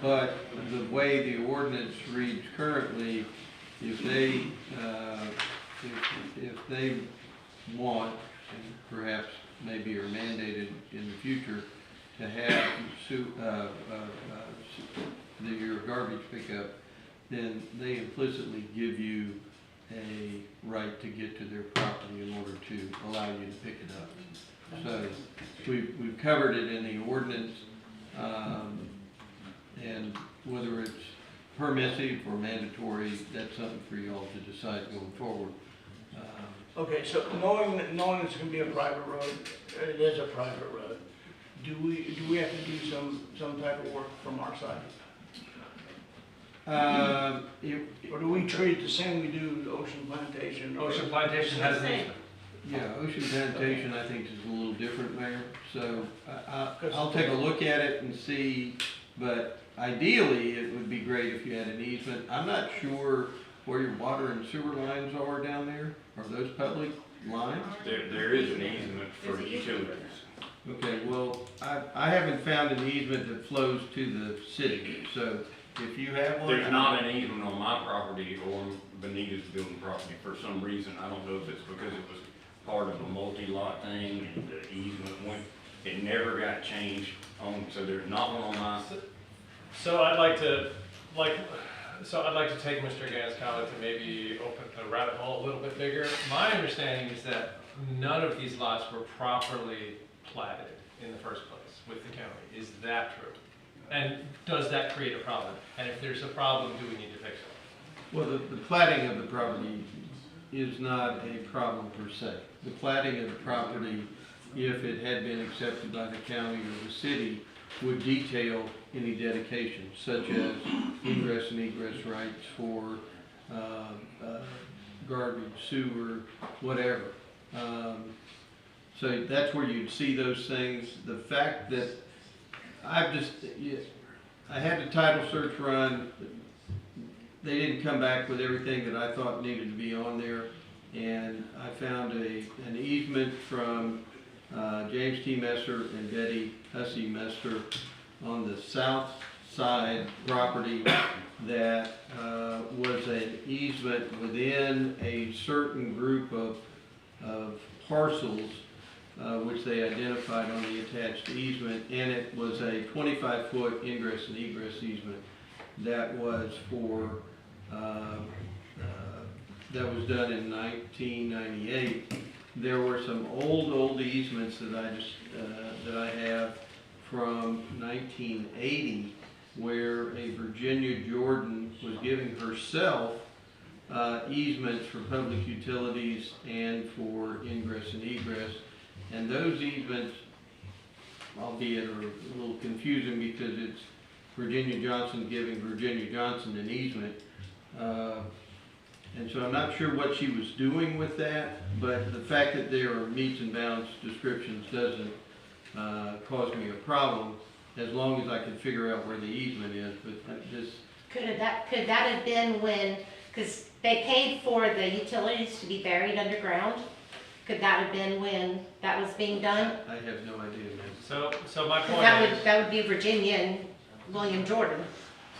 But the way the ordinance reads currently, if they want, and perhaps maybe are mandated in the future, to have your garbage pickup, then they implicitly give you a right to get to their property in order to allow you to pick it up. So we've covered it in the ordinance. And whether it's permissive or mandatory, that's something for you all to decide going forward. Okay, so knowing it's gonna be a private road, it is a private road, do we have to do some type of work from our side? Or do we treat it the same we do Ocean Plantation? Ocean Plantation has an easement. Yeah, Ocean Plantation, I think, is a little different, Mayor, so I'll take a look at it and see, but ideally, it would be great if you had an easement. I'm not sure where your water and sewer lines are down there. Are those public lines? There is an easement for utilities. Okay, well, I haven't found an easement that flows to the city, so if you have one. There's not an easement on my property or Benita's building property for some reason. I don't know if it's because it was part of a multi-lot thing and the easement went, it never got changed on, so there's not one on my. So I'd like to take Mr. Gann's comment to maybe open the rabbit hole a little bit bigger. My understanding is that none of these lots were properly platted in the first place with the county. Is that true? And does that create a problem? And if there's a problem, do we need to fix it? Well, the platting of the property is not a problem per se. The platting of the property, if it had been accepted by the county or the city, would detail any dedication, such as ingress and egress rights for garbage, sewer, whatever. So that's where you'd see those things. The fact that I had the title search run, they didn't come back with everything that I thought needed to be on there, and I found an easement from James T. Messer and Betty Hussey Messer on the south side property that was an easement within a certain group of parcels which they identified on the attached easement, and it was a 25-foot ingress and egress easement that was for that was done in 1998. There were some old easements that I have from 1980, where a Virginia Jordan was giving herself easements for public utilities and for ingress and egress. And those easements, albeit, are a little confusing because it's Virginia Johnson giving Virginia Johnson an easement. And so I'm not sure what she was doing with that, but the fact that there are meets and bounds descriptions doesn't cause me a problem, as long as I can figure out where the easement is. But this Could that have been when, because they paid for the utilities to be buried underground? Could that have been when that was being done? I have no idea, man. So my point That would be Virginia and William Jordan.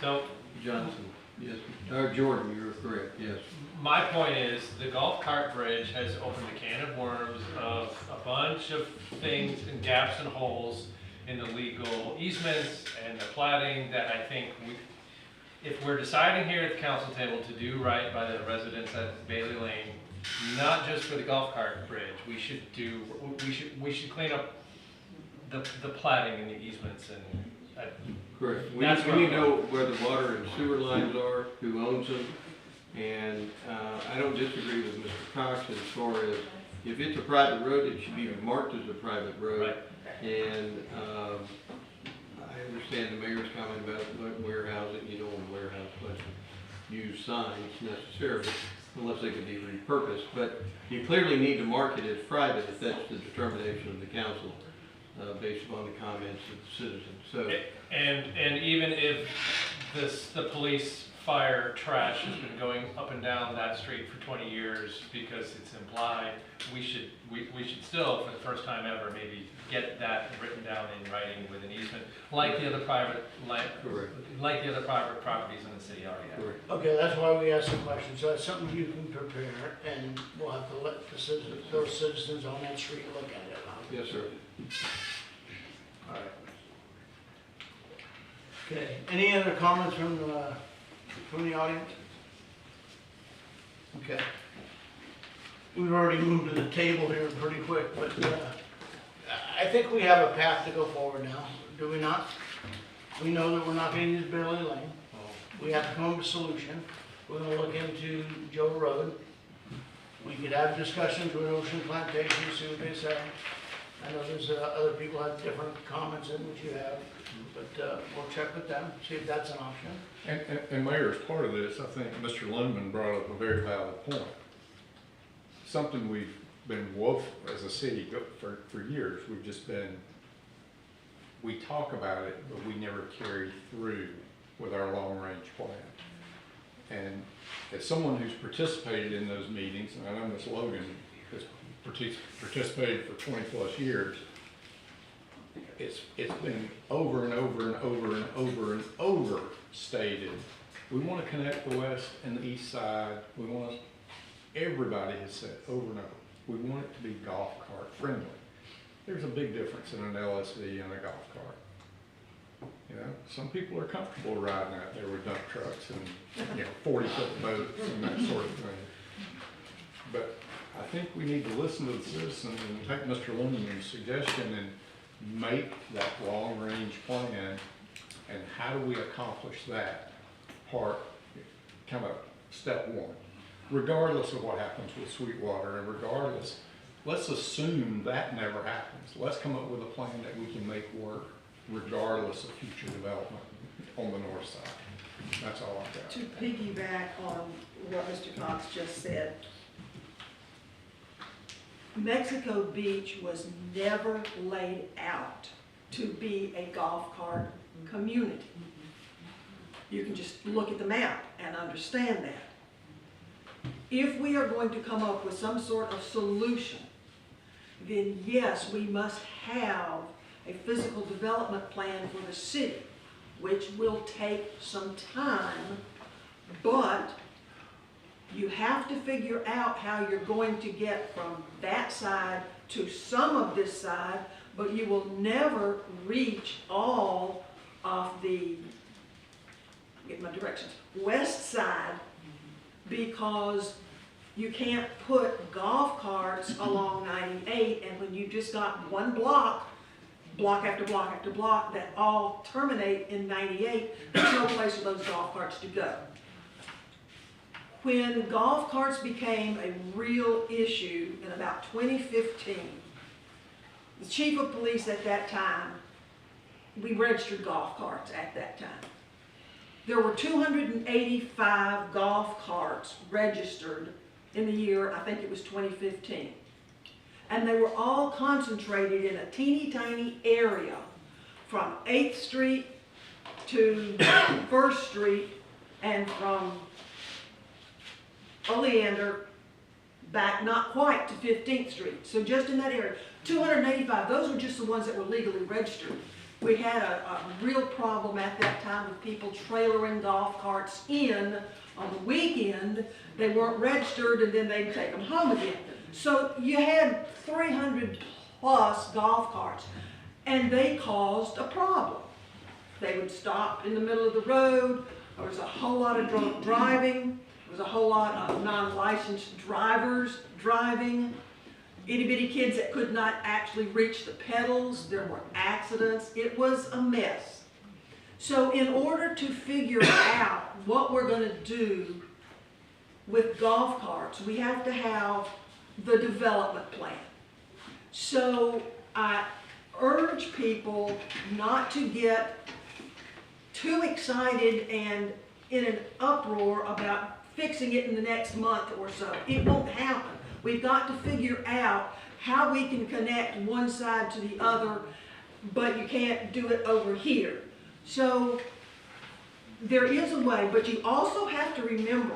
So Johnson, yes, or Jordan, you're correct, yes. my point is the golf cart bridge has opened a can of worms of a bunch of things and gaps and holes in the legal easements and the platting that I think if we're deciding here at the council table to do right by the residents at Bailey Lane, not just for the golf cart bridge, we should clean up the platting and the easements and. Correct. We need to know where the water and sewer lines are, who owns them, and I don't disagree with Mr. Cox as far as if it's a private road, it should be marked as a private road. Right. And I understand the mayor's comment about warehousing. You don't want to warehouse a bunch of used signs necessarily, unless they can be repurposed. But you clearly need to mark it as private if that's the determination of the council, based upon the comments of the citizens. So. And even if the police, fire, trash has been going up and down that street for 20 years because it's implied, we should still, for the first time ever, maybe get that written down in writing with an easement, like the other private land, like the other private properties in the city already have. Okay, that's why we asked the question, so that's something you can prepare, and we'll have to let the citizens, those citizens on that street look at it. Yes, sir. All right. Okay, any other comments from the audience? Okay. We've already moved to the table here pretty quick, but I think we have a path to go forward now, do we not? We know that we're not gonna use Bailey Lane. We have to come up with a solution. We're gonna look into Joe Road. We could have discussions with Ocean Plantation, see what they say. I know there's, other people have different comments than what you have, but, we'll check with them, see if that's an option. And Mayor, as part of this, I think Mr. Lindman brought up a very valid point. Something we've been woeful as a city for years. We've just been, we talk about it, but we never carry through with our long-range plan. And as someone who's participated in those meetings, and I know Ms. Logan has participated for 20-plus years, it's been over and over and over and over and over stated. We want to connect the west and the east side. We want, everybody has said over and over, we want it to be golf cart friendly. There's a big difference in an LSV and a golf cart. You know, some people are comfortable riding out there with dump trucks and, 40-foot boats and that sort of thing. But I think we need to listen to the citizens and take Mr. Lindeman's suggestion and make that long-range plan. And how do we accomplish that part, kind of step one? Regardless of what happens with Sweetwater, and regardless, let's assume that never happens. Let's come up with a plan that we can make work regardless of future development on the north side. That's all I've got. To piggyback on what Mr. Cox just said, Mexico Beach was never laid out to be a golf cart community. You can just look at the map and understand that. If we are going to come up with some sort of solution, then yes, we must have a physical development plan for the city, which will take some time, but you have to figure out how you're going to get from that side to some of this side, but you will never reach all of the, get my directions, west side, because you can't put golf carts along 98, and when you just got one block after block after block that all terminate in 98, there's no place for those golf carts to go. When golf carts became a real issue in about 2015, the chief of police at that time, we registered golf carts at that time. There were 285 golf carts registered in the year, I think it was 2015. And they were all concentrated in a teeny tiny area from 8th Street to 1st Street and from Oleander back not quite to 15th Street. So just in that area, 285, those were just the ones that were legally registered. We had a real problem at that time with people trailering golf carts in on the weekend. They weren't registered and then they'd take them home again. So you had 300 plus golf carts and they caused a problem. They would stop in the middle of the road. There was a whole lot of drunk driving. There was a whole lot of non-licensed drivers driving. Itty bitty kids that could not actually reach the pedals. There were accidents. It was a mess. So in order to figure out what we're going to do with golf carts, we have to have the development plan. So I urge people not to get too excited and in an uproar about fixing it in the next month or so. It won't happen. We've got to figure out how we can connect one side to the other, but you can't do it over here. So there is a way, but you also have to remember,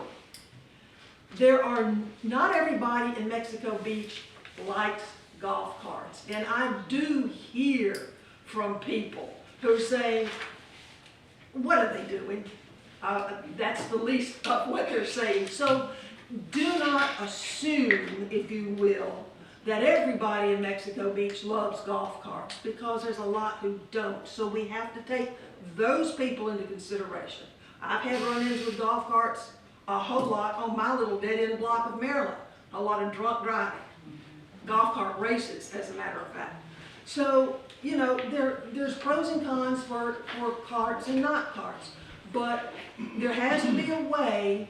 not everybody in Mexico Beach likes golf carts. And I do hear from people who are saying, what are they doing? That's the least of what they're saying. So do not assume, if you will, that everybody in Mexico Beach loves golf carts, because there's a lot who don't. So we have to take those people into consideration. I've had run-ins with golf carts a whole lot on my little dead-end block of Maryland. A lot of drunk driving. Golf cart races, as a matter of fact. So, you know, there's pros and cons for carts and not carts. But there has to be a way,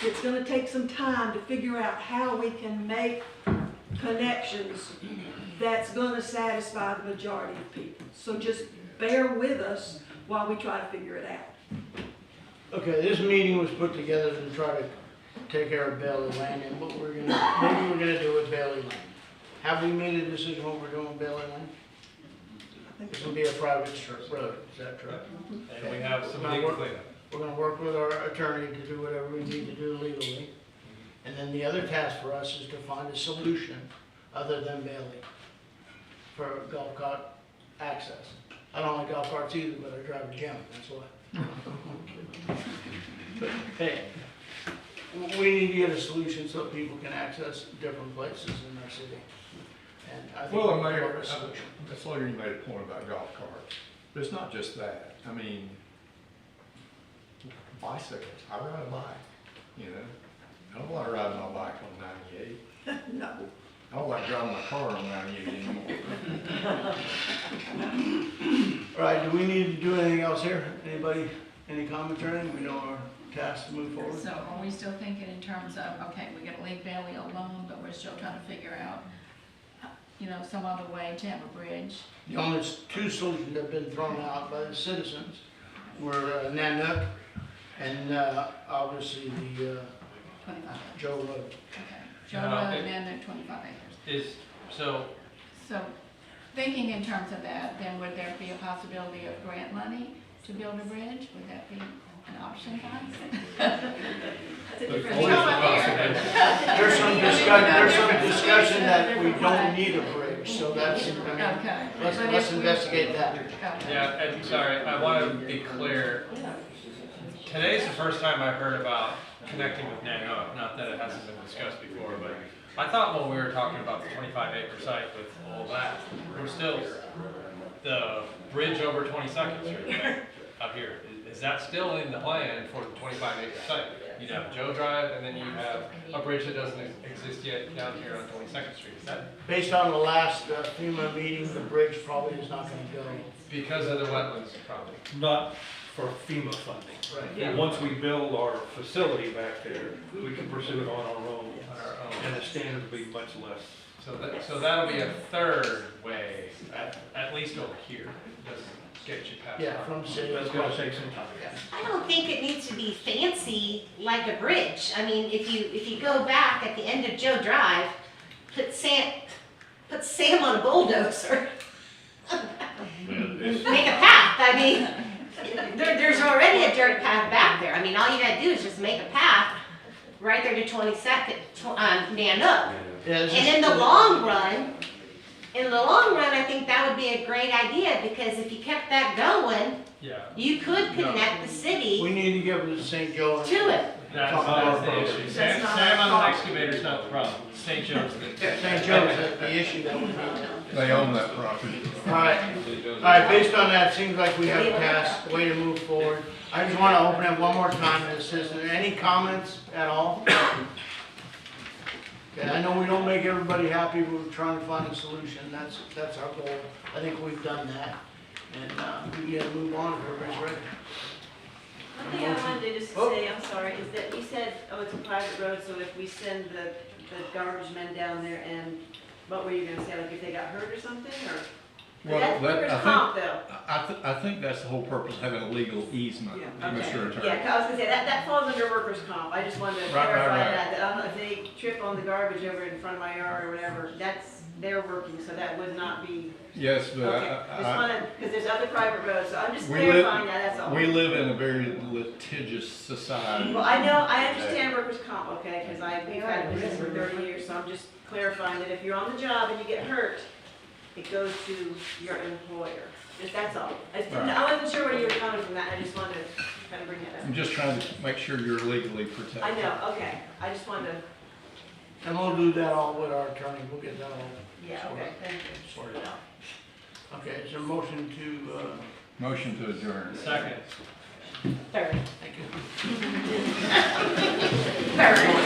it's gonna take some time to figure out how we can make connections that's gonna satisfy the majority of people. So just bear with us while we try to figure it out. Okay, this meeting was put together to try to take care of Bailey Lane and what maybe we're gonna do with Bailey Lane. Have we made a decision what we're doing with Bailey Lane? It's gonna be a private road, is that true? And we have some We're gonna legal work- cleanup. We're gonna work with our attorney to do whatever we need to do legally. And then the other task for us is to find a solution other than Bailey for golf cart access. I don't like golf carts either, but I drive a gym, that's why. But, hey, we need to get a solution so people can access different places in our city. And I think Well, we'll Mayor, have a solution. Ms. Logan, you made a point about golf carts. But it's not just that. I mean, bicycles, I ride a bike, you know? I don't like riding my bike on 98. No. I don't like driving my car on 98 anymore. All right, do we need to do anything else here? Anybody, any commentary? We know our task to move forward. So are we still thinking in terms of, okay, we gotta leave Bailey alone, but we're still trying to figure out, you know, some other way to have a bridge? The only two solutions that have been thrown out by the citizens were Nanook and obviously the 25. Joe Road. Okay. Joe No, Road it- and then 25 acres. So, So, thinking in terms of that, then would there be a possibility of grant money to build a bridge? Would that be an option, guys? That's a different. always the possibility. There's some discussion that we don't need a bridge, so that's, I mean, Okay. let's But let's if we- investigate that. Okay. yeah, and sorry, I want to be clear. Today's the first time I heard about connecting with Nanook, not that it hasn't been discussed before, but I thought when we were talking about the 25-acre site with all that, there was still the bridge over 22nd Street up here. Is that still in the plan for the 25-acre site? You'd have Joe Drive, and then you have a bridge that doesn't exist yet down here on 22nd Street. Is that Based on the last FEMA meeting, the bridge probably is not gonna go. because of the wetlands problem? Not for FEMA funding. Right. Once we build our facility back there, we can pursue it on our own, and the standard will be much less. So that'll be a third way, at least over here. Doesn't get you past. Yeah, from the city. That's gonna take some time. I don't think it needs to be fancy like a bridge. I mean, if you go back at the end of Joe Drive, put Sam on a bulldozer, make a path. I mean, there's already a dirt path back there. I mean, all you gotta do is just make a path right there to 22nd, Nanook. Yeah, this And is- in the long run, I think that would be a great idea, because if you kept that going, Yeah. you could connect the We city need to give it to St. Joe. to it. That's Talk not about the it. issue. Sam on the excavator's not the problem. St. Joe's the. St. Joe's is the issue that we need to. They own that property. All right, based on that, seems like we have a task, way to move forward. I just want to open it one more time to the citizen. Any comments at all? Okay, I know we don't make everybody happy, we're trying to find a solution, that's our goal. I think we've done that, and we gotta move on if everybody's ready. One thing I wanted to just say, I'm sorry, is that you said, oh, it's a private road, so if we send the garbage men down there and, what were you gonna say, like if they got hurt or something, or? Well, That's that- workers' I think- comp though. I think that's the whole purpose, of having a legal easement, Yeah, Mr. okay. Attorney. Yeah, 'cause I was gonna say, that falls under workers' comp, I just wanted to Right, right, clarify right. that, I don't know if they trip on the garbage over in front of my yard or whatever, they're working, so that would not be, Yes, but okay. Just wanted, because there's other private roads, so I'm just we clarifying that, that's all. we live in a very litigious society. Well, I understand workers' comp, okay, because we've had this for 30 years, so I'm just clarifying that if you're on the job and you get hurt, it goes to your employer. Just, that's all. I wasn't sure where you were coming from that, I just wanted to kind of bring that I'm up. just trying to make sure you're legally protected. I know, okay, I just wanted to, And we'll do that all with our attorney, we'll get that all yeah, okay, thank you. sorted out. Okay, is there a motion to, Motion to adjourn. Second. Third. thank you. Third.